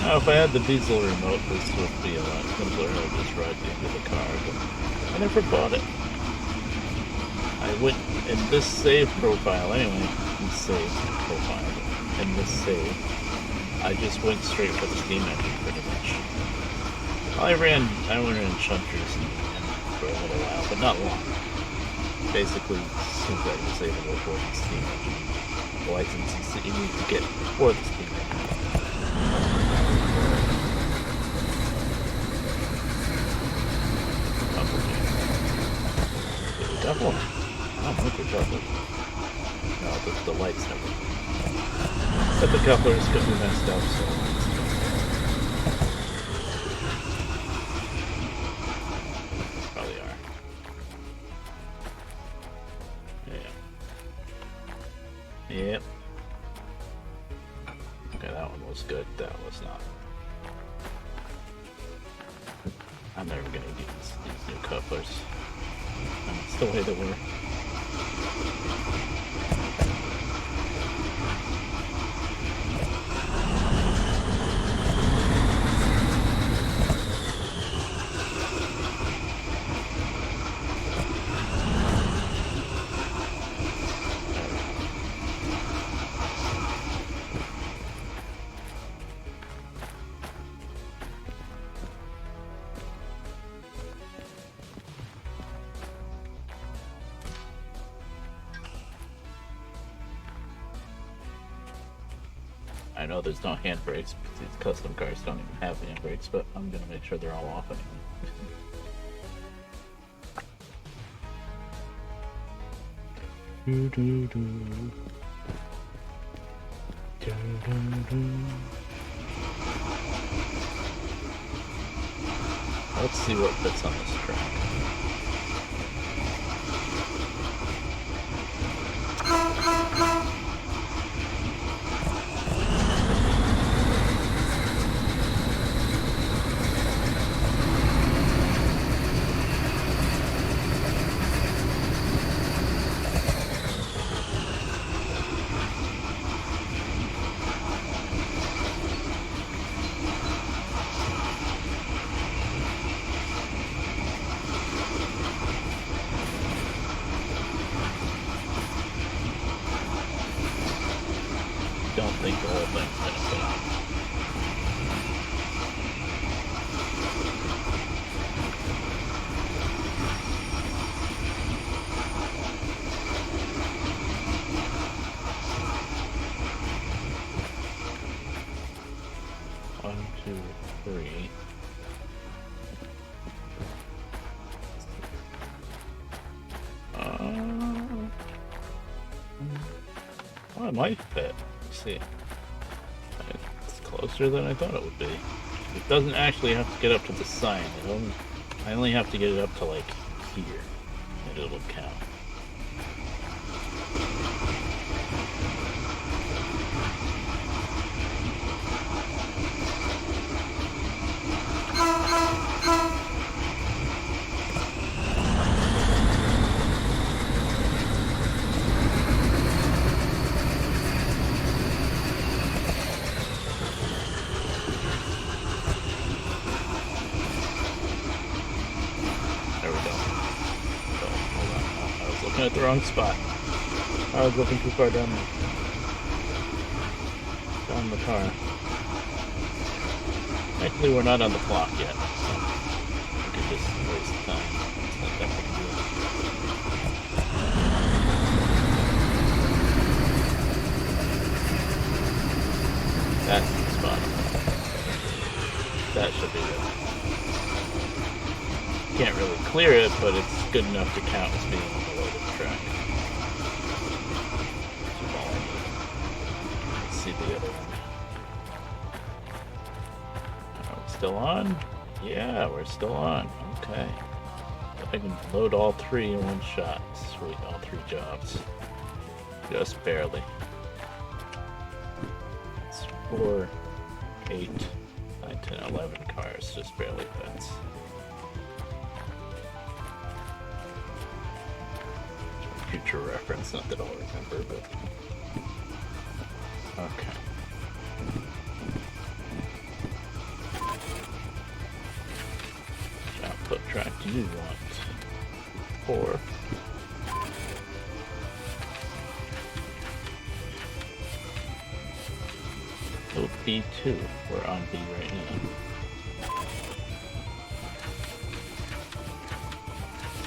Now, if I had the diesel remote, this would be a lot simpler. I would just ride the end of the car, but I never bought it. I went in this save profile anyway. In this save, I just went straight for the steam engine pretty much. I ran shunters for a little while, but not long. Basically, as soon as I was able to afford the steam engine licenses that you need to get for the steam engine. Couple. I don't know if we're chocolate. No, the lights never. But the couplers could be messed up, so. Probably are. Yeah. Yep. Okay, that one was good. That was not. I'm never gonna use these new couplers. It's the way that we're. I know there's no handbrakes because these custom cars don't even have handbrakes, but I'm gonna make sure they're all off anyway. Let's see what fits on this track. don't think the whole thing's gonna fit on. One, two, three. Oh, it might fit. Let's see. It's closer than I thought it would be. It doesn't actually have to get up to the sign. I only have to get it up to like here, and it'll count. At the wrong spot. I was looking too far down the car. Actually, we're not on the clock yet, so we could just waste time. It's not that big a deal. That's the spot. That should be it. Can't really clear it, but it's good enough to count as being on the loaded track. Let's see the other one. Are we still on? Yeah, we're still on. Okay. I can load all three in one shot. Sweet, all three jobs. Just barely. It's 4, 8, 9, 10, 11 cars. Just barely fits. Future reference, not that I'll remember, but okay. Output track, do you want 4? So B2, we're on B right now.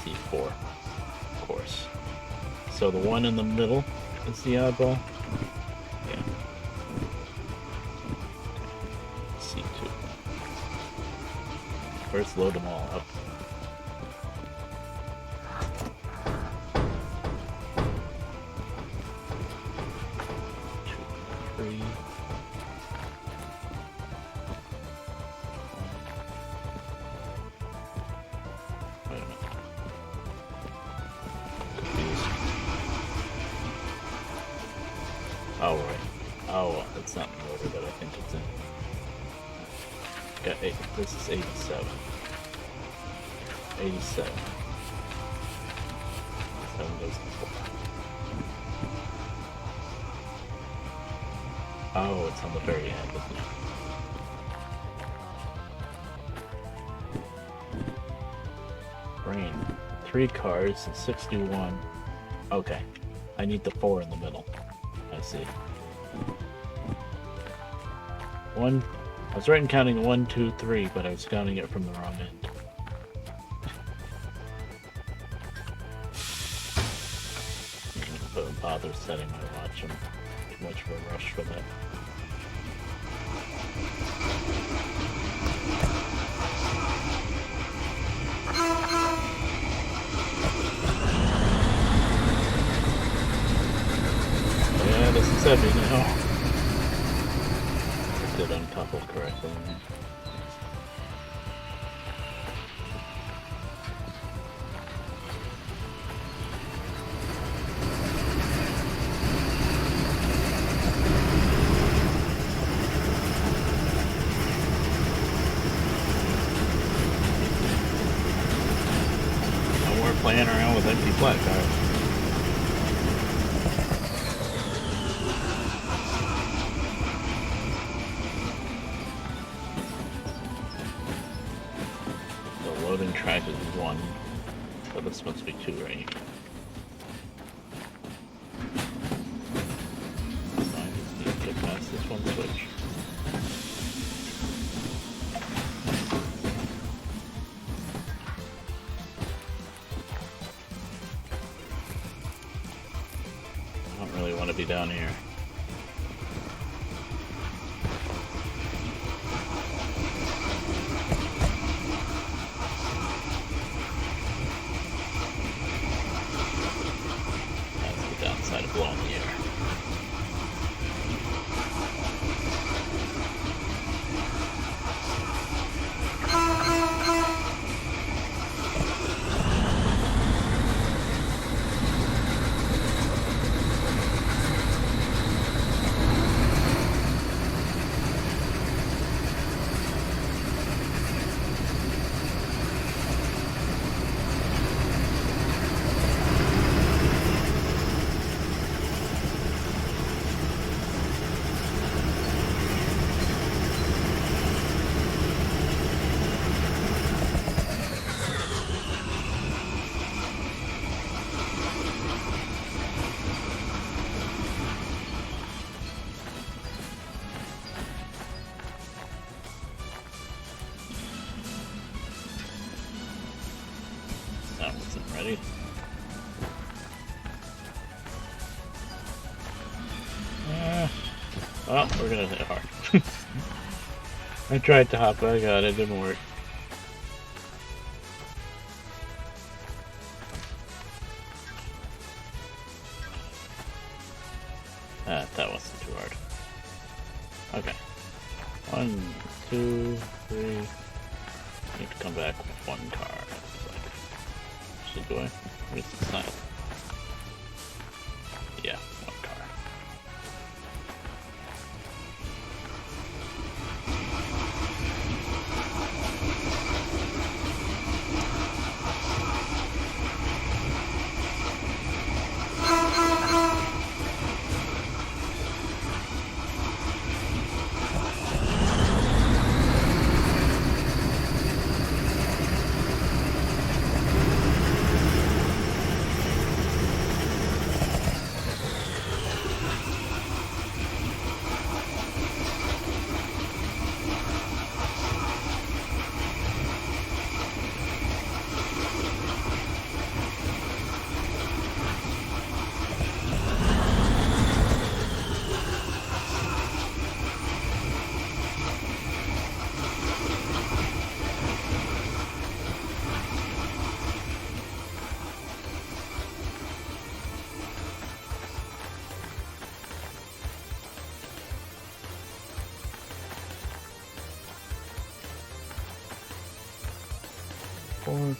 C4, of course. So the one in the middle is the oddball? Yeah. C2. First load them all up. Two, three. Wait a minute. Oh, right. Oh, it's not in the order that I think it's in. Got 8. This is 87. 87. 7 goes to 4. Oh, it's on the very end, isn't it? Rain. 3 cars, 61. Okay. I need the 4 in the middle. I see. 1. I was right in counting 1, 2, 3, but I was counting it from the wrong end. Don't bother setting my watch. I'm too much of a rush for that. Yeah, this is heavy now. I did uncouple correctly. No more playing around with empty flat tires. Loading track is 1, so this must be 2 right here. one switch. I don't really want to be down here. That's the downside of blowing the air. That wasn't ready. Well, we're gonna hit hard. I tried to hop back out, it didn't work. That wasn't too hard. Okay. 1, 2, 3. Need to come back with one car. Actually, do I? Where's the sign? Yeah, one car. Four.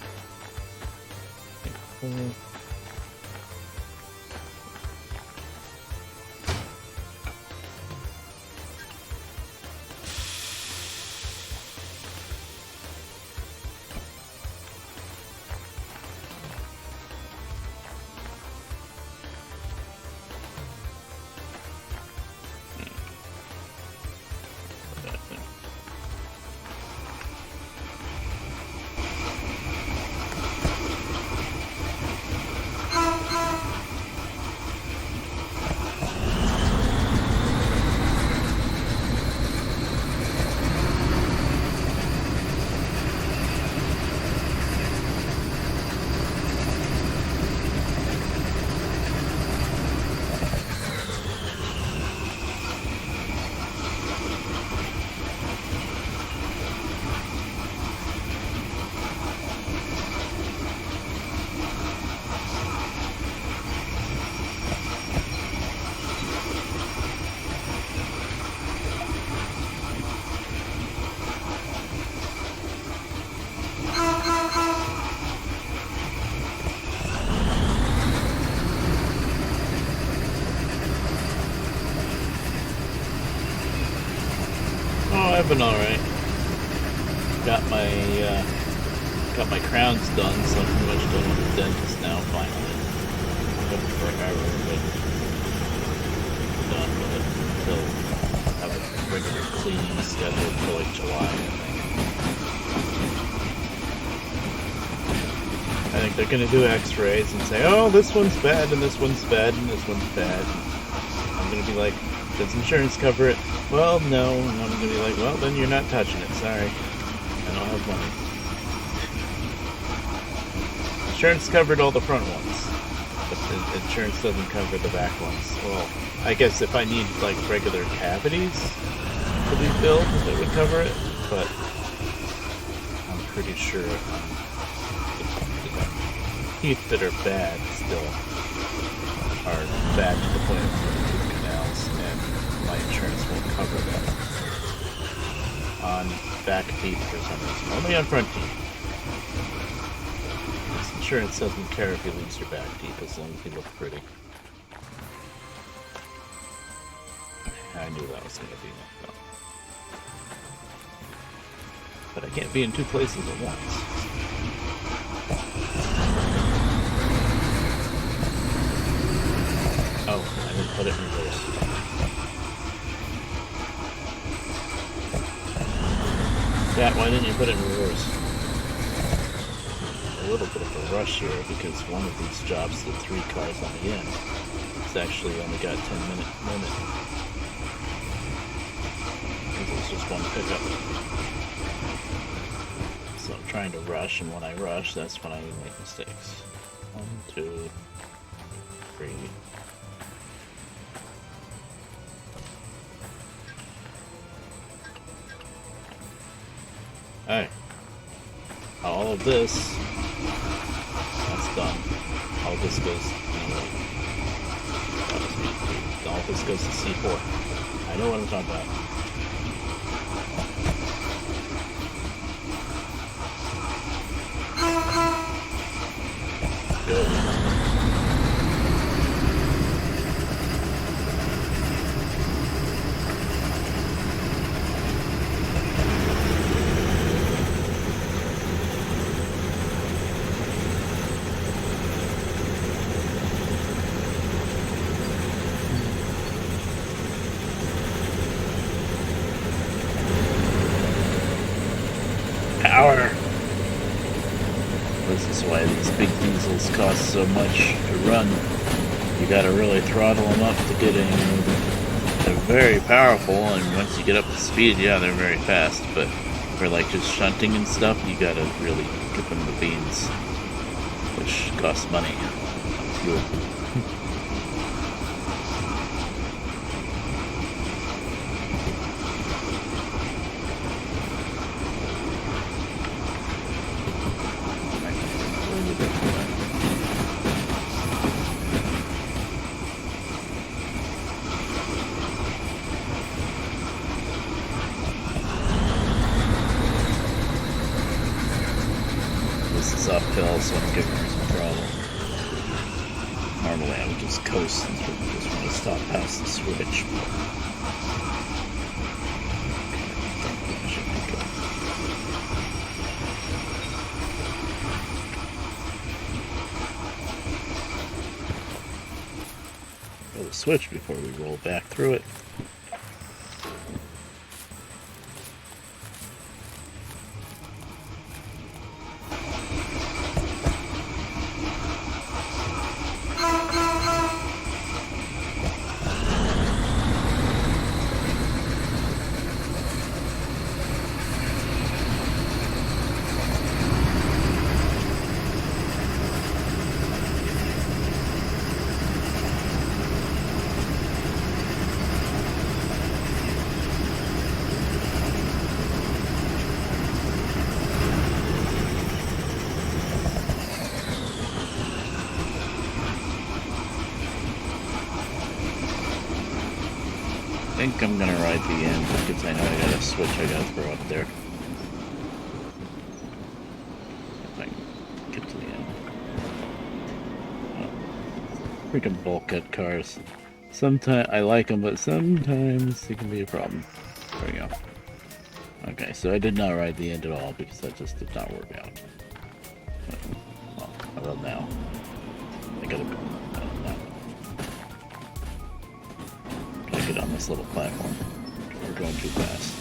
I've been alright. Got my crowns done, so I'm pretty much done with the dentist now, finally. Took forever, but done with it until I have a regular cleaning schedule for like July, I think they're gonna do x-rays and say, oh, this one's bad, and this one's bad, and this one's bad. I'm gonna be like, Does insurance cover it? Well, no. And I'm gonna be like, well, then you're not touching it. Sorry, I don't have money. Insurance covered all the front ones, but the insurance doesn't cover the back ones. Well, I guess if I need like regular cavities to be filled, it would cover it. But I'm pretty sure the teeth that are bad still are bad to the point of tooth canals, and my insurance won't cover that on back teeth for some reason. Only on front teeth. This insurance doesn't care if you lose your back teeth as long as you look pretty. I knew that was going to be like that. But I can't be in two places at once. Oh, I didn't put it in reverse. Yeah, why didn't you put it in reverse? A little bit of a rush here because one of these jobs, the 3 cars on the end, it's actually only got 10-minute limit. It's just one pickup. So I'm trying to rush, and when I rush, that's when I make mistakes. 1, 2, 3. Alright. All of this, that's done. All this goes, all this goes to C4. I know what I'm talking about. Good. Power. This is why these big diesels cost so much to run. You gotta really throttle them up to get in. They're very powerful, and once you get up to speed, yeah, they're very fast, but for like just shunting and stuff, you gotta really give them the beans, which costs money. Fuel. Uphill, so I'm giving her some trouble. Normally I would just coast and just want to stop past the switch. Go to the switch before we roll back through it. I think I'm gonna ride the end because I know I got a switch I gotta throw up there. If I can get to the end. Oh, freaking bulkhead cars. Sometimes I like them, but sometimes they can be a problem. There we go. Okay, so I did not ride the end at all because that just did not work out. Well, I will now. I gotta go. Get on this little platform. We're going too fast.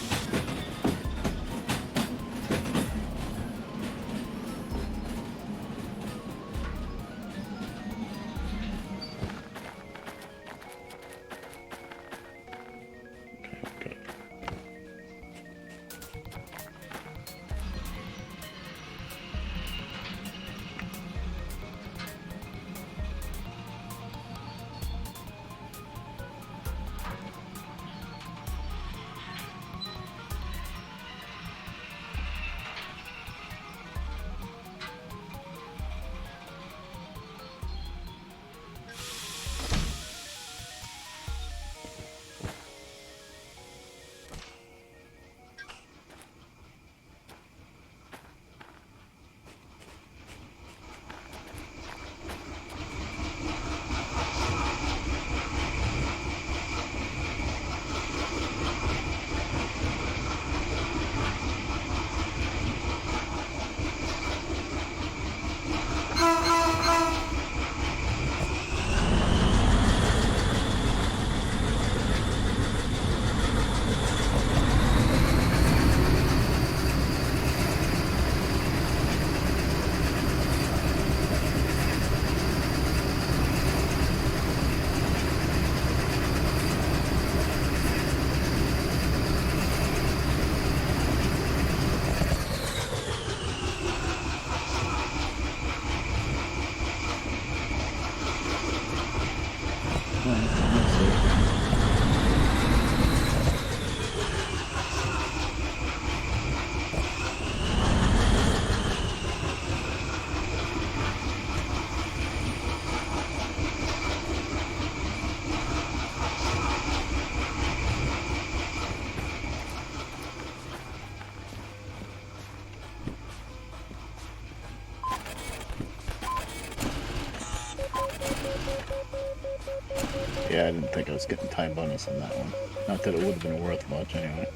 Yeah, I didn't think I was getting time bonus on that one. Not that it would have been worth much anyway.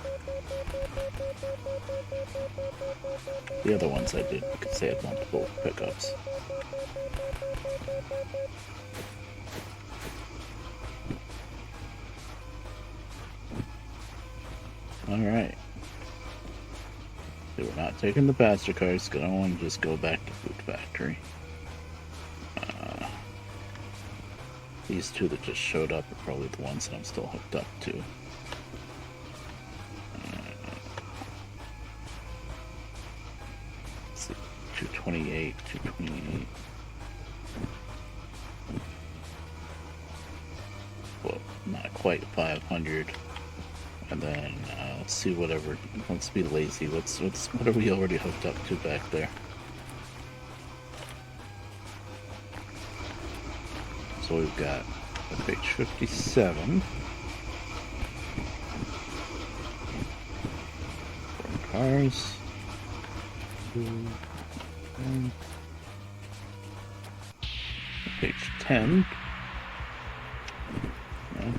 The other ones I did because they had multiple pickups. Alright. So we're not taking the pasture cars because I want to just go back to Food Factory. These two that just showed up are probably the ones that I'm still hooked up to. 228, 228. Well, not quite 500. And then let's see whatever. Let's be lazy. What are we already hooked up to back there? So we've got a page 57. 4 cars. 2, page 10. Yeah.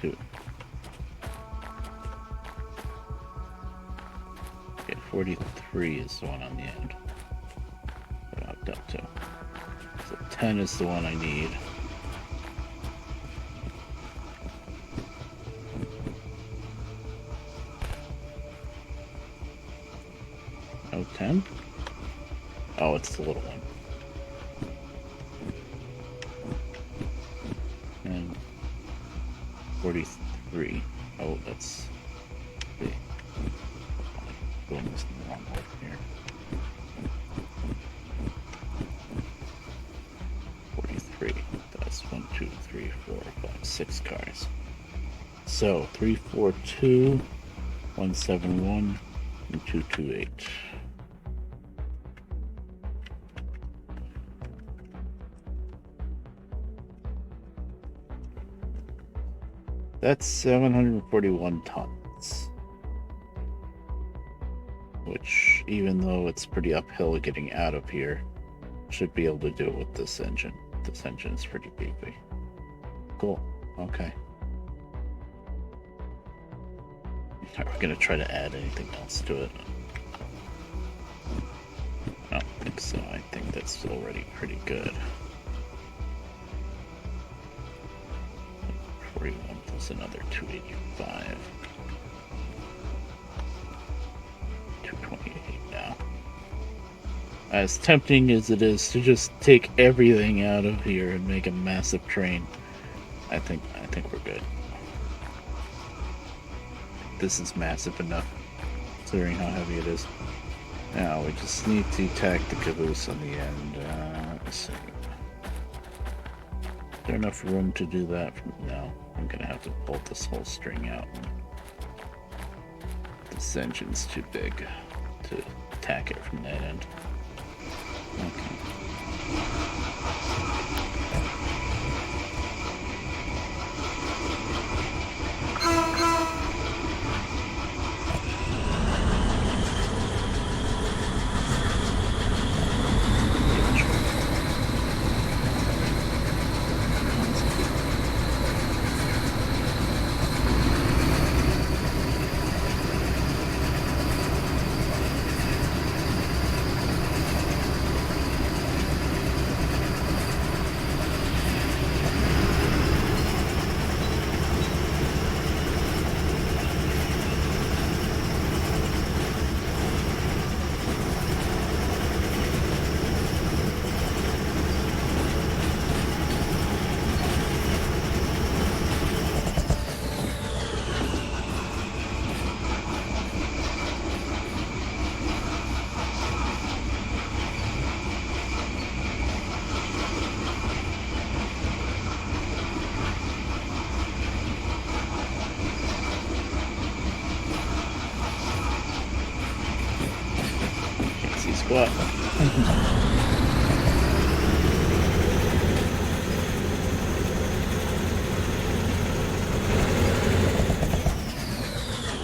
2. Okay, 43 is the one on the end. That I hooked up to. So 10 is the one I need. Oh, 10? Oh, it's the little one. And 43. Oh, that's the going in the wrong order here. 43. That's 1, 2, 3, 4, 5, 6 cars. So 342, 171, and 228. That's 741 tons. Which, even though it's pretty uphill getting out of here, should be able to do it with this engine. This engine is pretty beefy. Cool. Okay. Are we going to try to add anything else to it? I don't think so. I think that's already pretty good. 41 plus another 285. 228 now. As tempting as it is to just take everything out of here and make a massive train, I think we're good. This is massive enough, considering how heavy it is. Now we just need to tack the caboose on the end. Let's see. Is there enough room to do that? No, I'm gonna have to bolt this whole string out. This engine's too big to tack it from that end. Okay. What? I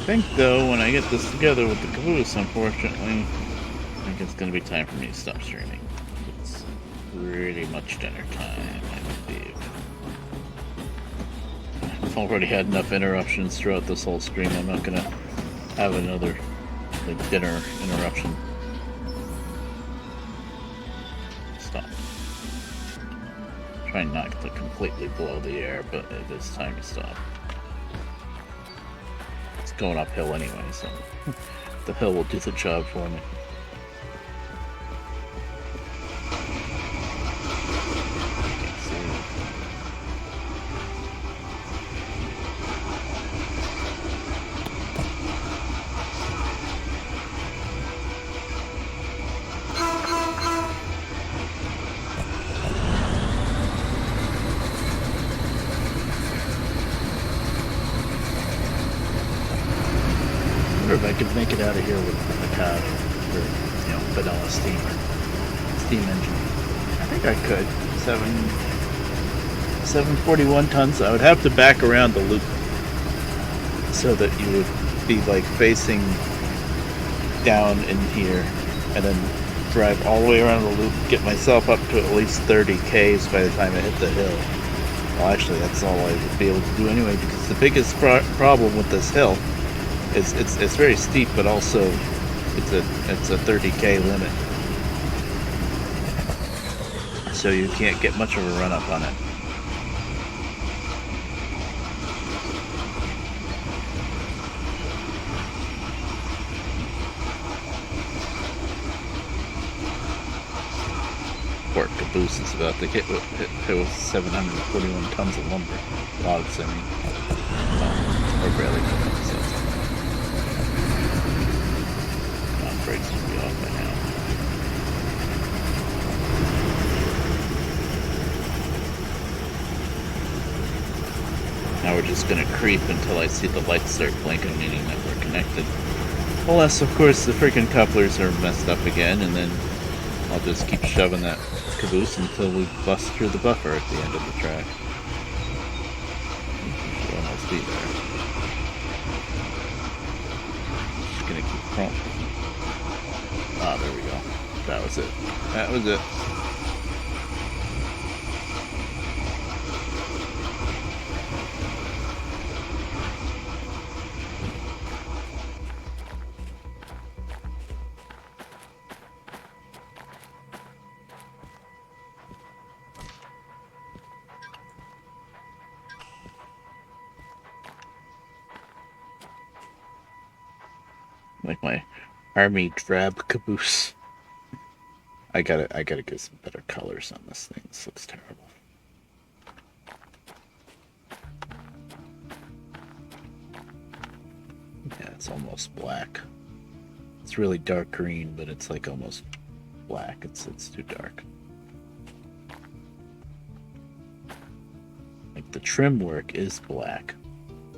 think though, when I get this together with the caboose, unfortunately, I think it's going to be time for me to stop streaming. It's pretty much dinner time. I've already had enough interruptions throughout this whole stream. I'm not gonna have another like dinner interruption. Stop. Trying not to completely blow the air, but it is time to stop. It's going uphill anyway, so the hill will do the job for me. Can't see it. I wonder if I could make it out of here with the cab or, vanilla steam engine. I think I could. 741 tons. I would have to back around the loop so that you would be like facing down in here and then drive all the way around the loop, get myself up to at least 30 Ks by the time I hit the hill. Well, actually, that's all I would be able to do anyway, because the biggest problem with this hill is it's very steep, but also it's a 30K limit, so you can't get much of a run up on it. Poor caboose is about to hit with 741 tons of lumber. Logs, I mean. Or barely. Brakes should be off by now. Now we're just gonna creep until I see the lights start blinking, meaning that we're connected. Unless, of course, the freaking couplers are messed up again, and then I'll just keep shoving that caboose until we bust through the buffer at the end of the track. We should almost be there. Just gonna keep crumping. Ah, there we go. That was it. That was it. Like my army drab caboose. I gotta get some better colors on this thing. This looks terrible. Yeah, it's almost black. It's really dark green, but it's like almost black. It's too dark. Like the trim work is black.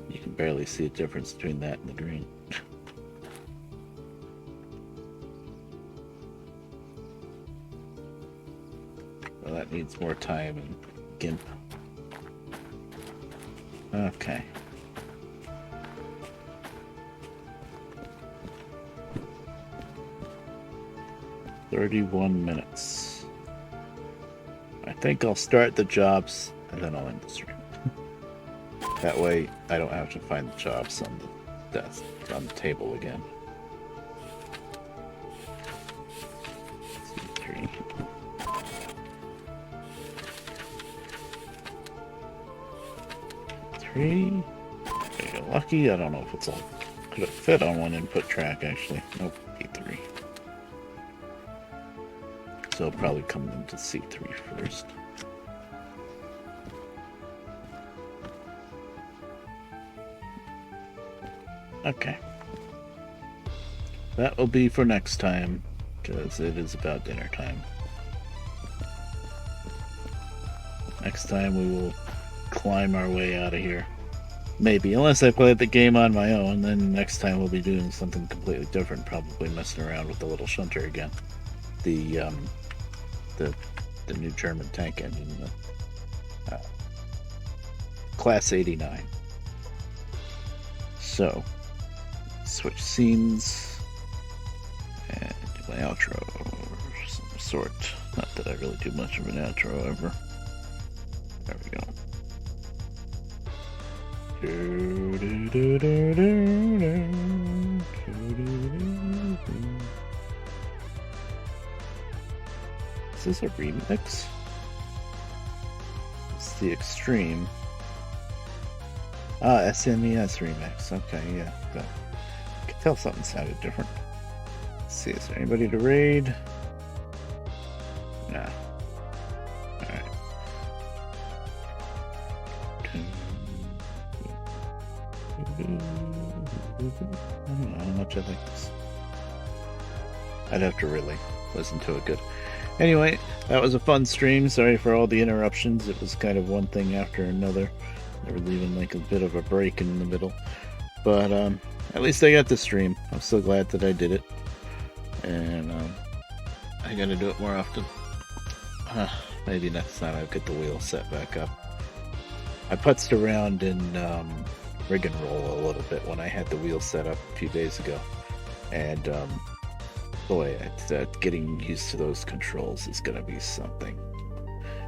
You can barely see a difference between that and the green. Well, that needs more time and GIMP. Okay. $31 I think I'll start the jobs and then I'll end the stream. That way I don't have to find the jobs on the desk, on the table again. C3. Three. I got lucky. I don't know if it's all could have fit on one input track actually. Nope, P3. So I'll probably come into C3 first. Okay. That will be for next time, because it is about dinner time. Next time we will climb our way out of here. Maybe, unless I play the game on my own, then next time we'll be doing something completely different, probably messing around with the little shunter again. The new German tank engine, the Class 89. So, switch scenes and do my outro of some sort. Not that I really do much of an outro ever. There we go. Is this a remix? It's the Extreme. Ah, SNES remix. Okay, yeah. But I could tell something sounded different. Let's see, is there anybody to raid? Nah. Alright. I don't know how much I like this. I'd have to really listen to it good. Anyway, that was a fun stream. Sorry for all the interruptions. It was kind of one thing after another. They were leaving like a bit of a break in the middle. But at least I got the stream. I'm so glad that I did it. And I gotta do it more often. Maybe next time I'll get the wheel set back up. I putzed around in rig and roll a little bit when I had the wheel set up a few days ago. And boy, getting used to those controls is gonna be something.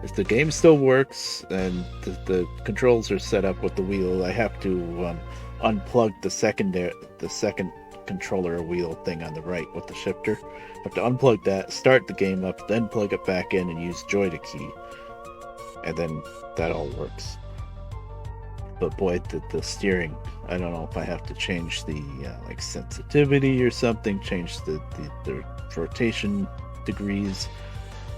If the game still works and the controls are set up with the wheel, I have to unplug the second controller wheel thing on the right with the shifter. I have to unplug that, start the game up, then plug it back in and use Joy to key, and then that all works. But boy, the steering, I don't know if I have to change the like sensitivity or something, change the rotation degrees.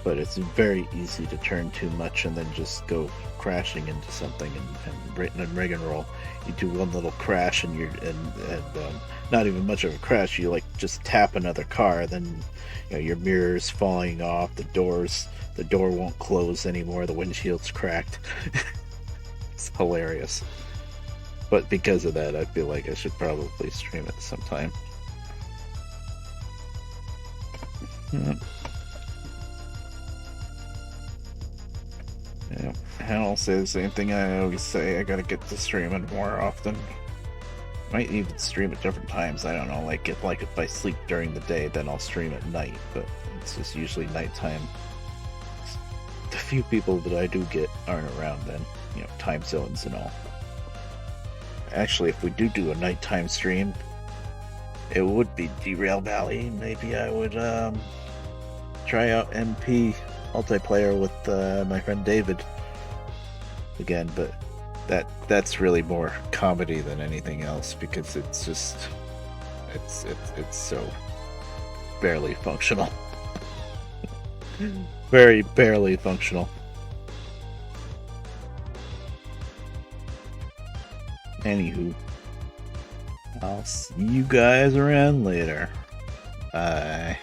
But it's very easy to turn too much and then just go crashing into something. And in rig and roll, you do one little crash and not even much of a crash. You like just tap another car, then your mirror's falling off, the door won't close anymore, the windshield's cracked. It's hilarious. But because of that, I feel like I should probably stream it sometime. Yeah. Yeah, I'll say the same thing I always say. I gotta get to streaming more often. Might even stream at different times. I don't know. Like if I sleep during the day, then I'll stream at night. But it's just usually nighttime. The few people that I do get aren't around then. Time zones and all. Actually, if we do a nighttime stream, it would be Derail Valley. Maybe I would try out MP multiplayer with my friend David again, but that's really more comedy than anything else, because it's just it's so barely functional. Very barely functional. Anywho, I'll see you guys around later. Bye.